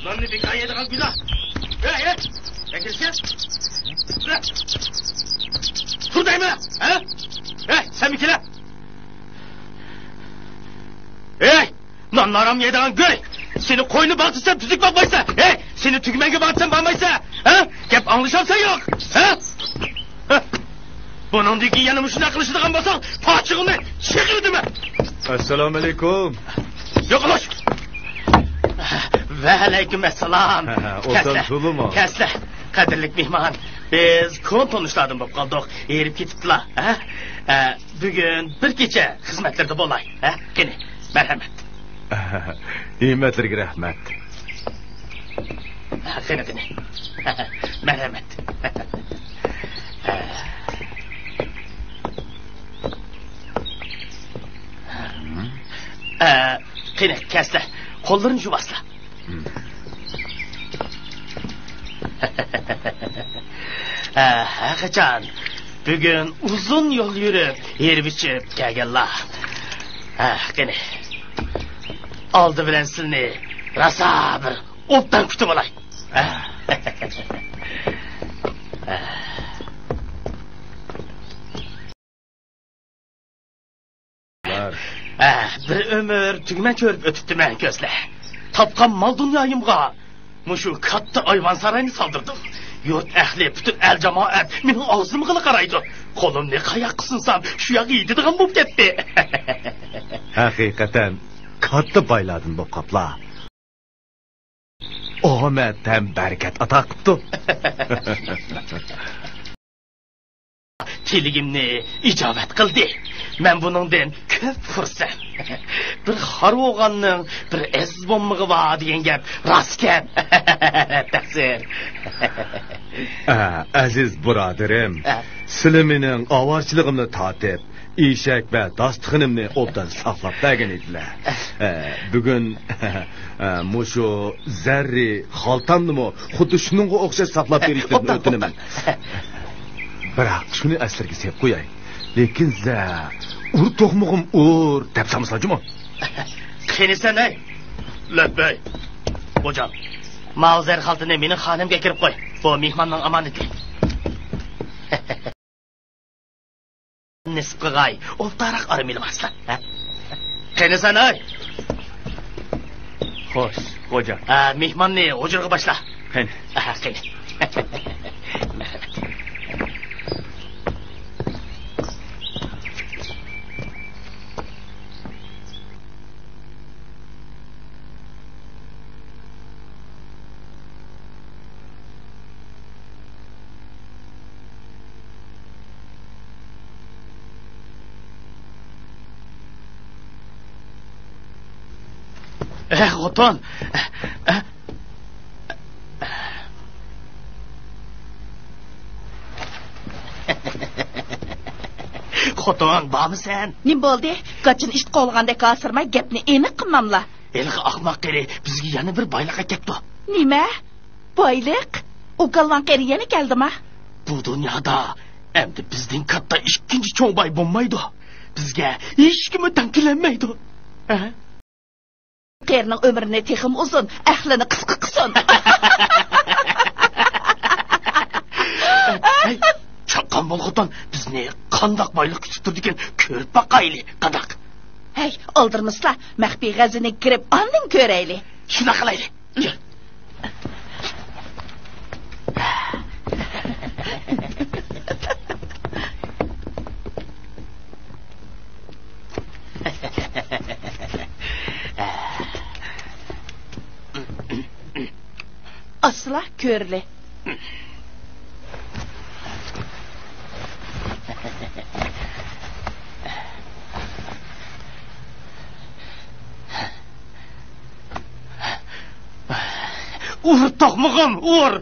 Lan bir kaya da güzel. Bekirsin. Buradayım mı? Ha? Sen bir kere. Lan naram yediğin göy. Seni koyunu baktırsam tüzük bakmaysa. Seni tükmenge baktırsam bakmaysa. Hep anlaşamsa yok. Bunun diki yanımışına kılıçlıkan basan. Paçığını çekildi mi? Assalamu alaikum. Yok ulaş. Ve aleykümselam. Kesle. Kadirlik mihman. Biz kon tanışlardan bop kaldık. Erip ketiptiler. Bugün bir gece hizmetlerde bolay. Kene merhamet. Nimetlerge rahmet. Kene. Merhamet. Kene kesle. Kollarını yuvasla. Kaçan. Bugün uzun yol yürüp yer biçip gelgenler. Kene. Aldı bilen silini rasa bir optan kütüp olay. Bir ömür tügmen körüp ötüptü men gözle. Tapkan mal dünyayımga muşu katta ayvan sarayını saldırdım. Yurt ehli bütün el cemaat menin ağzımgılı karaydı. Kolum ne kayak kısınsam şu yak iyiydi dığım bu gitti. Hakikaten katta bayladın bu kapla. Ahmet'ten bereket atakıptı. Tiligimni icabet kıldı. Men bunundan köp fırsat. Bir har oğanның bir ez bommığı var deyen gap rastken. Taksir. Aziz buraderim. Siliminin avarçılığımını tatip, işek ve dastıqınımni obdan saqlap bergen ediler. Bugün muşu zerri xaltamını mı xuddi şununğa oqşaş saqlap berishni ötünemen. Biroq shuni asirga sep qo'yay. Lekin ur to'qmog'im ur deb samsajmi? Qani sen ey. Labbay. Hocam. Mavzer xaltini mening xonimga kirib qo'y. Bu mehmonning amonati. Nisqig'ay, o'rtaroq aramil aslan. Qani sen ey. Xo'sh, hocam. Mehmonni o'jirga boshla. Qani. Qani. Xotin. Xotin, bormi sen? Nim bo'ldi? Qachon ish qolgandek asirmay gapni aniq qilmamla. Elgi ahmoq qeri bizga yana bir boyliq ketdi. Nima? Boyliq? O galvan qeri yana keldimi? Bu dunyoda endi bizning katta ikkinchi cho'ng boy bo'lmaydi. Bizga hech kim tankilanmaydi. Qerining umrini texim uzun, ahlini qisqa qilsin. Chaqqan bo'lg'otan bizni qandoq boyliq kutib turdi ekan, ko'rib boqayli, qadaq. Hey, oldirmislar, maxfiy g'azini kirib, ondan ko'rayli. Shuna qilayli. Kel. Asla ko'rli. Ur toqmag'im, ur.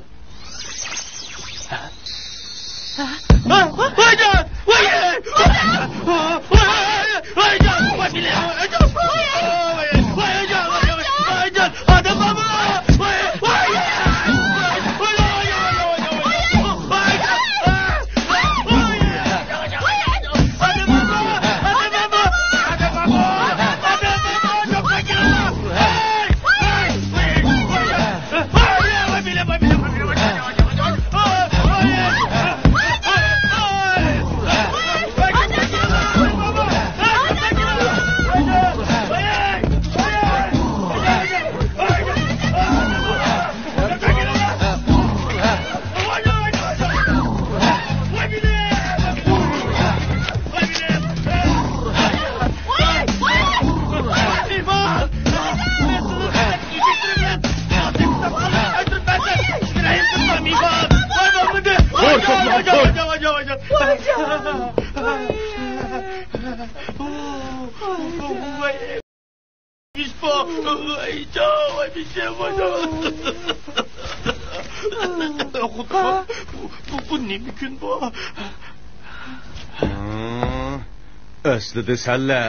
Aslida senle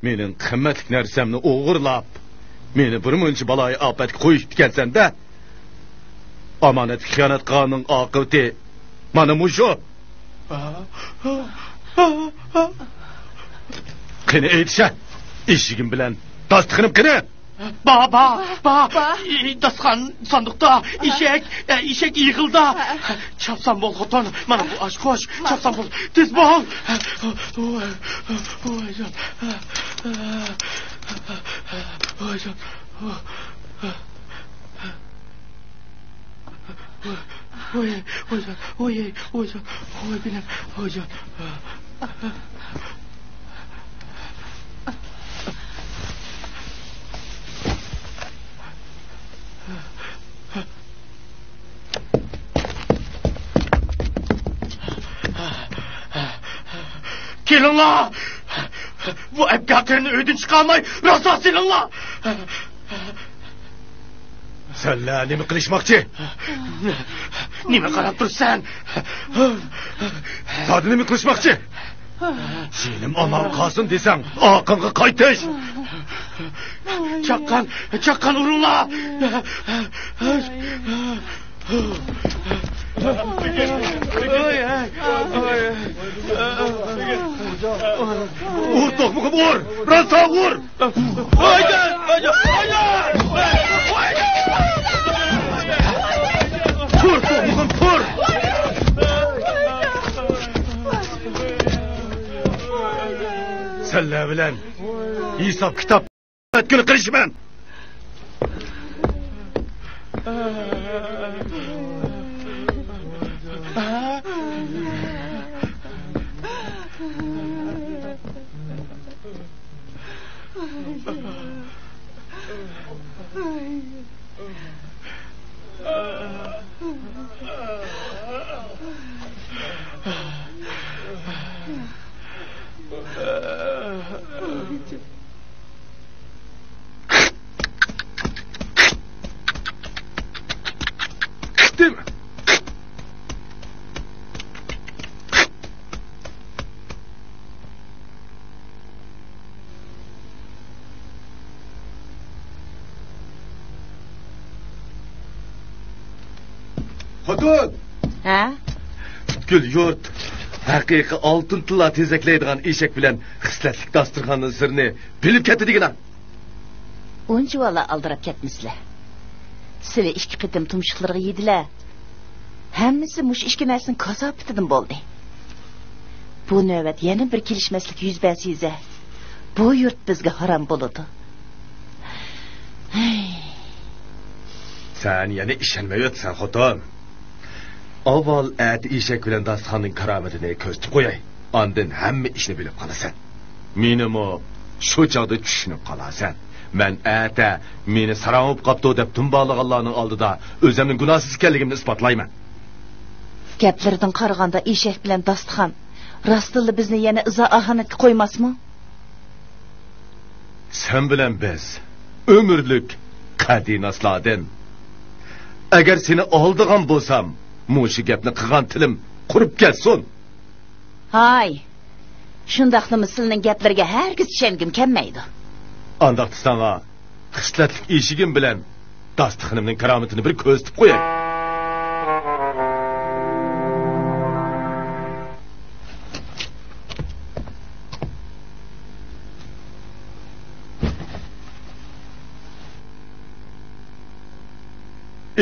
mening qimmatli narsamni o'g'irlab, meni bir muncha baloyi ofatga qo'yib ketgan de, omonat xiyonat qilganning oqibati mana mushu. Qani aytsa, eshigim bilan tasdiqinib qani. Baba, dasxan sandıkta işek yıkıldı. Çapsam bol xotin, mana bu aşk hoş, çapsam bol, tez bol. Kelinlar! Bu ebkaklarını ödünç kalmay, rasa silinlar! Senle nemi qilishmoqchi? Nima qarab tursan? Sadi nemi qilishmoqchi? Senim onam qolsin desang, oqinga qaytish. Chaqqan urunlar! Ur to'qmog'im ur! Rosa ur! Pur to'qmog'im pur! Senle bilen hisob kitob kuni qilishman. Kim? Xotin! Ha? Gül yurt. Haqiqiy oltin tilla tezaklaydigan eshak bilan xislatlik dasturxonning sirini bilib ketadigan. Uncha valla aldirab ketmisizlar. Sizlar ikki qitim tumshuqlarga yedilar. Hammasi mush ikki narsaning kasofatidan bo'ldi. Bu navbat yana bir kelishmaslik yuz bersa, bu yurt bizga harom bo'ladi. Sen yana ishonmayotsan xotin. Avval eshak bilan dasturxonning karomatini ko'zitib qo'yay. Ondan hamma ishni bilib qolasan. Menimi shu chog'da tushunib qolasan. Men meni sarangib qopti deb tumbalaganlarning oldida o'zimning gunohsiz ekanligimni isbotlayman. Gaplardan qaraganda eshak bilan dasturxon rostilla bizni yana izo ahanatga qo'ymasmi? Sen bilan biz umrlik qadinaslardan. Agar seni oldigan bo'lsam, mushu gapni qilgan tilim qurib ketsin. Hay. Shundaqmi sizning gaplarga hargiz ishongim kelmaydi. Andaqda sana xislatlik eshigim bilan dasturxonimning karomatini bir ko'zitib qo'yay.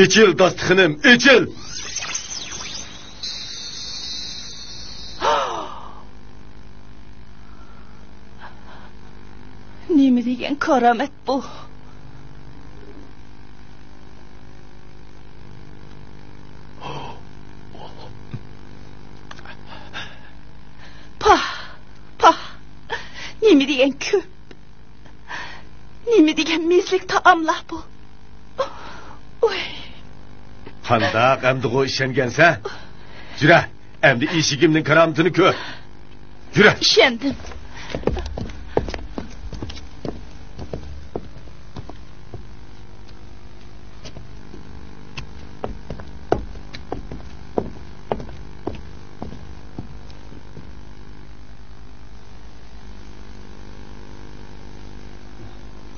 İçil dasturxonim, içil. Nima degan karomat bu? Pah. Nima degan ko'p? Nima degan mezlik taomlar bu? Oy. Qandaq amdigo ishongansa? Yura, endi eshigimning karomatini ko'r. Yura. Ishondim.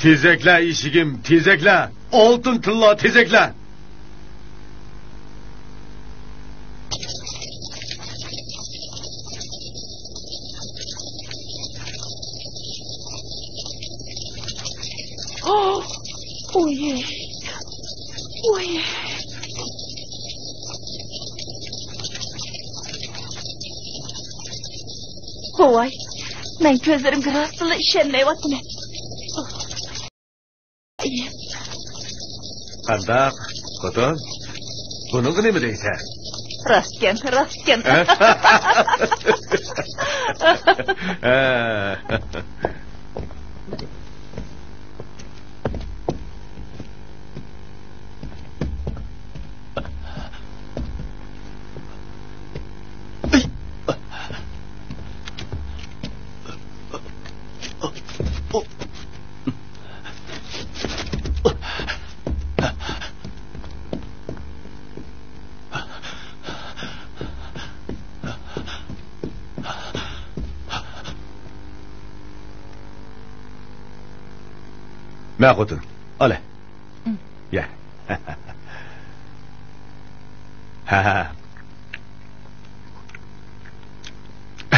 Tezekla eshigim, tezekla. Oltin tilla tezekla. Oy. Hoy, men ko'zlarimga rostila ishonmayapman. Qandaq, xotin? Buning nima deysan? Rostgan. Ma xotin, ala. Ya. Ha.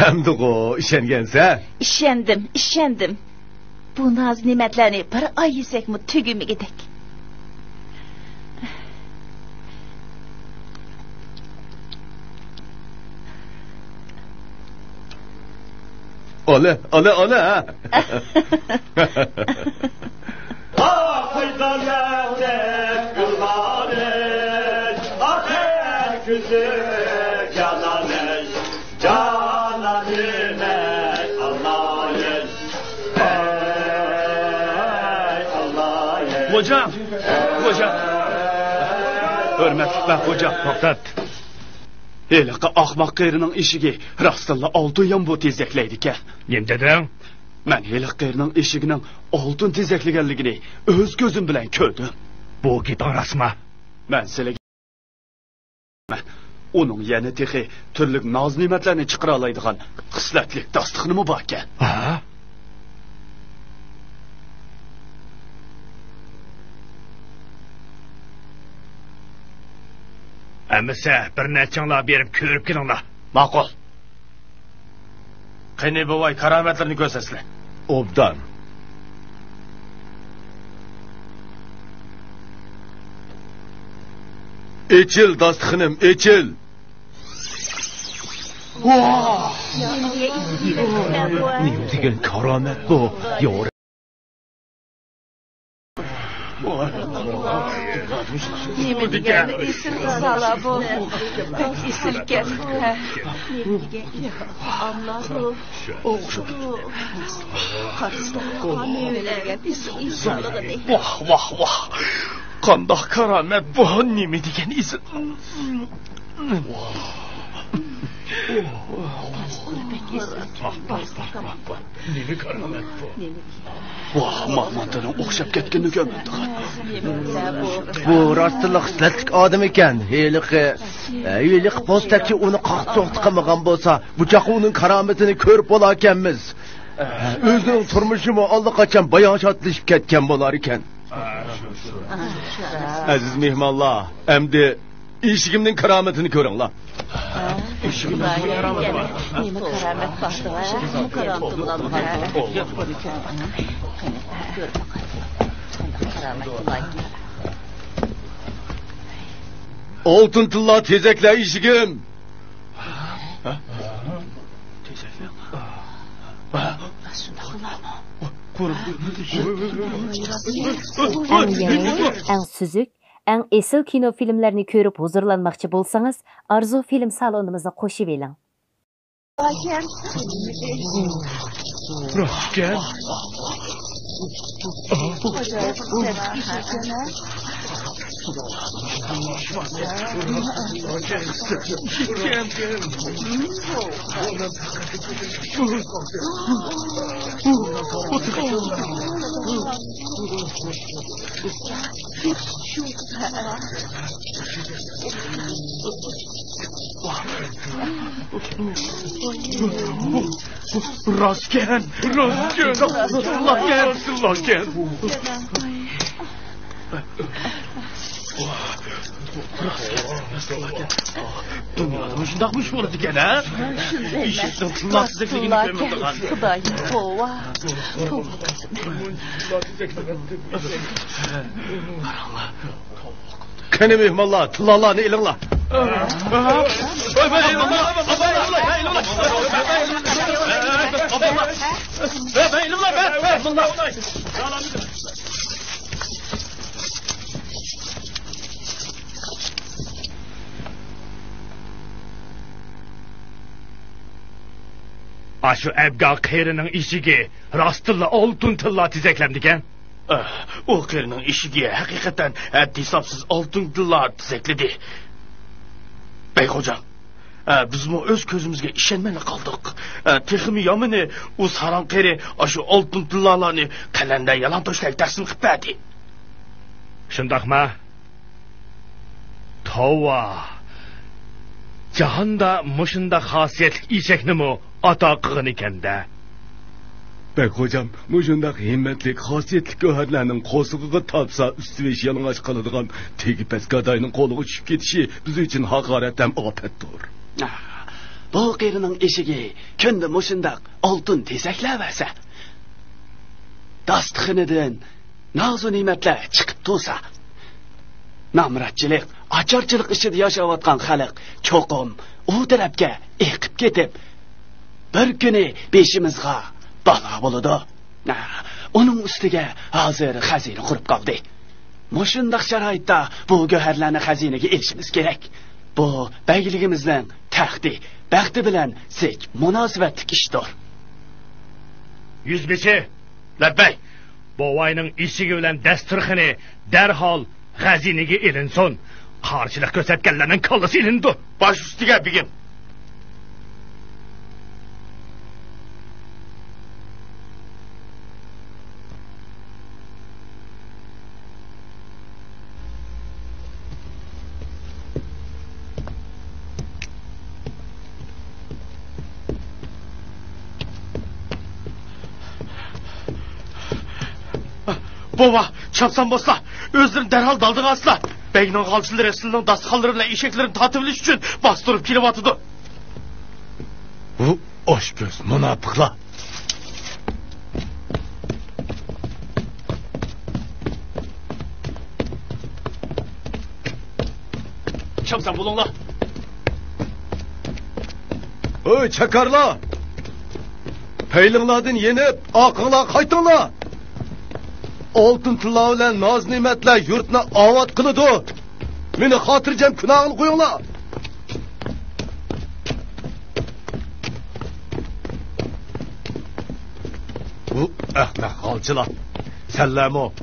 Amdigo ishongansa? Ishondim. Bu noz ne'matlarni bir oy yesakmi tugumigidek. Ola. Hocam. Hürmetli hocam, to'xtat. Heliqi ahmoq qeyrining eshigi rostilla oltin yombo tezaklaydi-ka. Nim deding? Men heliq qeyrining eshigining oltin tezaklaganligini o'z ko'zim bilan ko'rdim. Bu keton rasma. Men sizlarga Onun yana texi turli noz-ne'matlarni chiqara oladigan xislatlik dasturxonimi bor ekan. Ha? Әмісі бір нәтчаңлар беріп көріп келіңлар. Ma'qul. Qani buvay karomatlarni ko'rsasizlar. Obdan. Echil dasturxonim, echil. Nima degan karomat bu? Yo'q. Nima degan isim sala bu? Isilgan. Allahu o'xshab. Vah, vah, vah. Qandoq karomat bu? Nima degan isim? Nima karomat bu? Vah, Mahmudning o'xshab ketgan ekan. Bu rostliq xislatlik odam ekan. Heliq postakchi uni qaqtoq qilmagan bo'lsa, buchoq uning karomatini ko'rib bo'lar ekanmiz. O'zining turmushimi allaqachon bayonatlashib ketgan bo'lar ekan. Aziz mehmonlar, endi eshigimning karomatini ko'ringlar. Nima karomat baxti va karomat bilan Oltin tilla tezaklar eshigim. Eng yangi, eng suzuk, eng esil kino filmlarini ko'rib huzurlanmoqchi bo'lsangiz, Arzu film salonimizni qo'shib eling. Rostgan. Rostgan. Dunyoda shundaqmish bo'ladi ekan, ha? Eshikning tillasizligini ko'rmagan. Xudoyim, tova. Qani mehmonlar, tillalarni ilinglar. Aşu Ebgar qerining ishiga rostilla oltin tilla tizaklamdikan. O qerining ishiga haqiqatan hisobsiz oltin tilla tizakladi. Beyxo'jam, biz bu o'z ko'zimizga ishonmay qoldik. Texmi yomini u saron qeri shu oltin tillalarni qalanda yalan to'shlab taqsim qilib berdi. Shundaqmi? Tova. Jahonda mushunda xosiyatli eshaknimi ato qilgan ekanda. Bek hocam, mushundaq himmatli xosiyatli go'harlarning qo'sig'iga topsa ustivish yalang'och qiladigan tegi paskadayning qo'liga tushib ketishi biz uchun haqorat ham ofatdir. Bu qerining eshigi kunda mushundaq oltin tesaklaversa, dasturxonidan nozu ne'matlar chiqib tursa, namratchilik, ocharchilik ichida yashayotgan xalq cho'qim u tarafga eqib ketib, bir kuni beshimizga balo bo'ladi. Uning ustiga hozir xazina qurib qoldi. Mushundaq sharoitda bu go'harlarni xazinaga elishimiz kerak. Bu bayligimizning taxti, baxti bilan zek munosabatli ishdir. Yuzbechi, labbay. Bovayning eshigi bilan dasturxoni darhol xazinaga ilinsin. Qarshilik ko'rsatganlarning qo'llasi ilindi. Bosh ustiga bigim. Baba, çapsan bosla. Özlerini derhal daldığı asla. Beynin kalçıları esilinin daskallarıyla eşeklerin tatımiliş için bastırıp kilip atıdı. Bu aş göz münafıklar. Çapsan bulunla. Oy çakarlar. Peylinglardan yenip akıla kaytınlar. Oltun tilla bilen naz nimetler yurtuna avat kılıdı. Meni hatırcam günahını koyunlar. Bu ahmak halçılar. Senler mi o?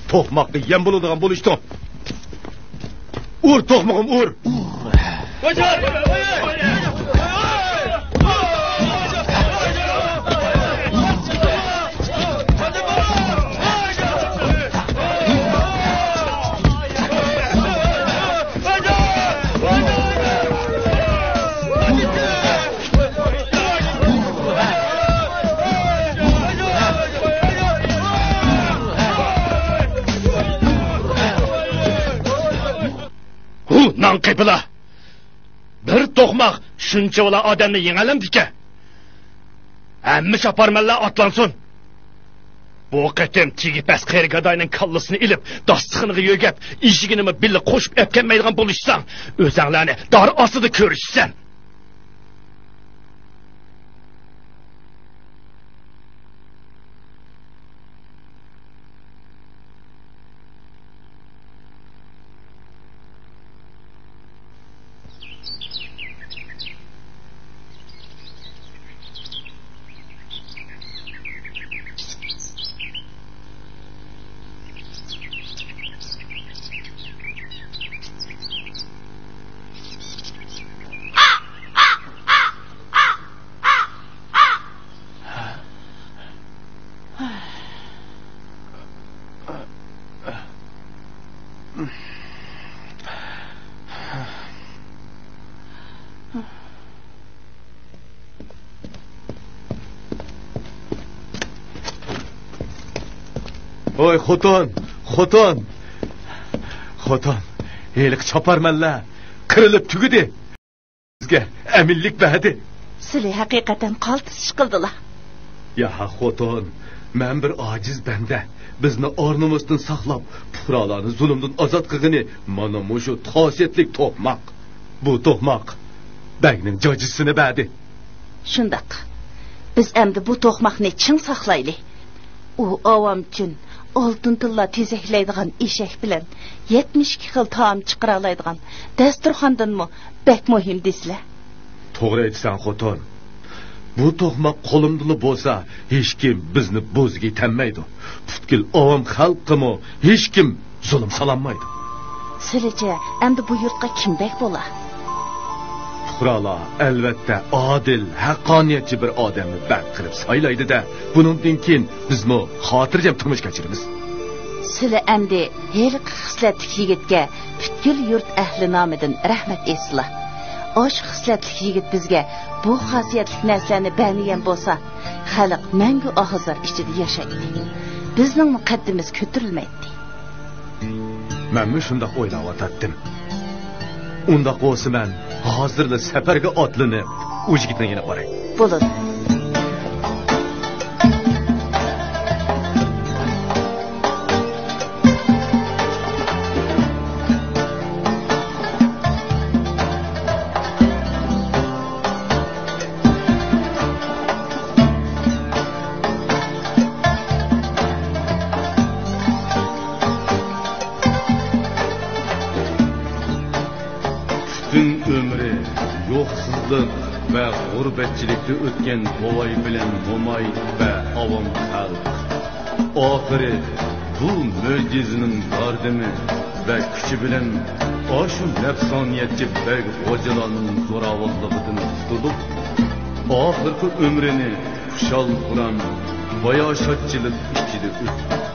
Tohmaklı yem bulunduğun buluştu. Ur tohmağım ur. Nan kıypıla. Bir tokmak şunca ola adamını yengelim dike. Emmi şaparmella atlansın. Bu ketim tigi pes kırgadayının kallısını ilip, dastıkını yögep, işigini bile koşup epkenmeydiğin buluşsan, özənlerini dar asıdı körüşsen. Oy xotin, elik çaparmalla, kırılıp tügüdü. Bizge eminlik verdi. Sizler hakikaten kaltış kıldılar. Ya xotin, men bir aciz bende. Bizni ornumuzdan saklap, puralarını zulümden azat kılgını, mana muşu tasiyetlik tohmak. Bu tohmak, beynin cacısını verdi. Şundak, biz emdi bu tohmakni çın saklaylı. O avam için oltun tilla tezeklaydigan eşek bilen 72 xil taam çıqıralaydigan dasturxondan mı bek muhim desler. To'g'ri aytsan xotin. Bu tohmak qo'limdili bo'lsa, hech kim bizni bo'ziga tanmaydi. Butkul avam xalqimi hech kim zulm salanmaydi. Sizlarcha endi bu yurtga kim bek bo'lar? Fuqarolar albatta adil, haqqoniyatchi bir odamni bek qilib saylaydi-da, buningdan keyin bizmi xotirjam turmush kechiramiz. Sizlar endi her xislatlik yigitga butkul yurt ahli nomidan rahmat eslar. Osh xislatlik yigit bizga bu xosiyatlik narsani bergan bo'lsa, xalq mangu ahizlar ichida yashaydi. Bizning muqaddimiz ko'tarilmaydi. Menmi shundoq o'ylab o'tatdim. Unda bo'lsa men hozirla safarga otlanib, u yigitni yana qoray. Bo'ladi. Ve gurbetçilikte ötken boğay bilen momay ve avam halk. Ahiri bu möcizinin yardımı ve küçü bilen aşu nefsaniyetçi bey hocalarının zoravallığıdın tutulup, ahirki ömrünü kuşal kuran bayaşatçılık içinde öttü.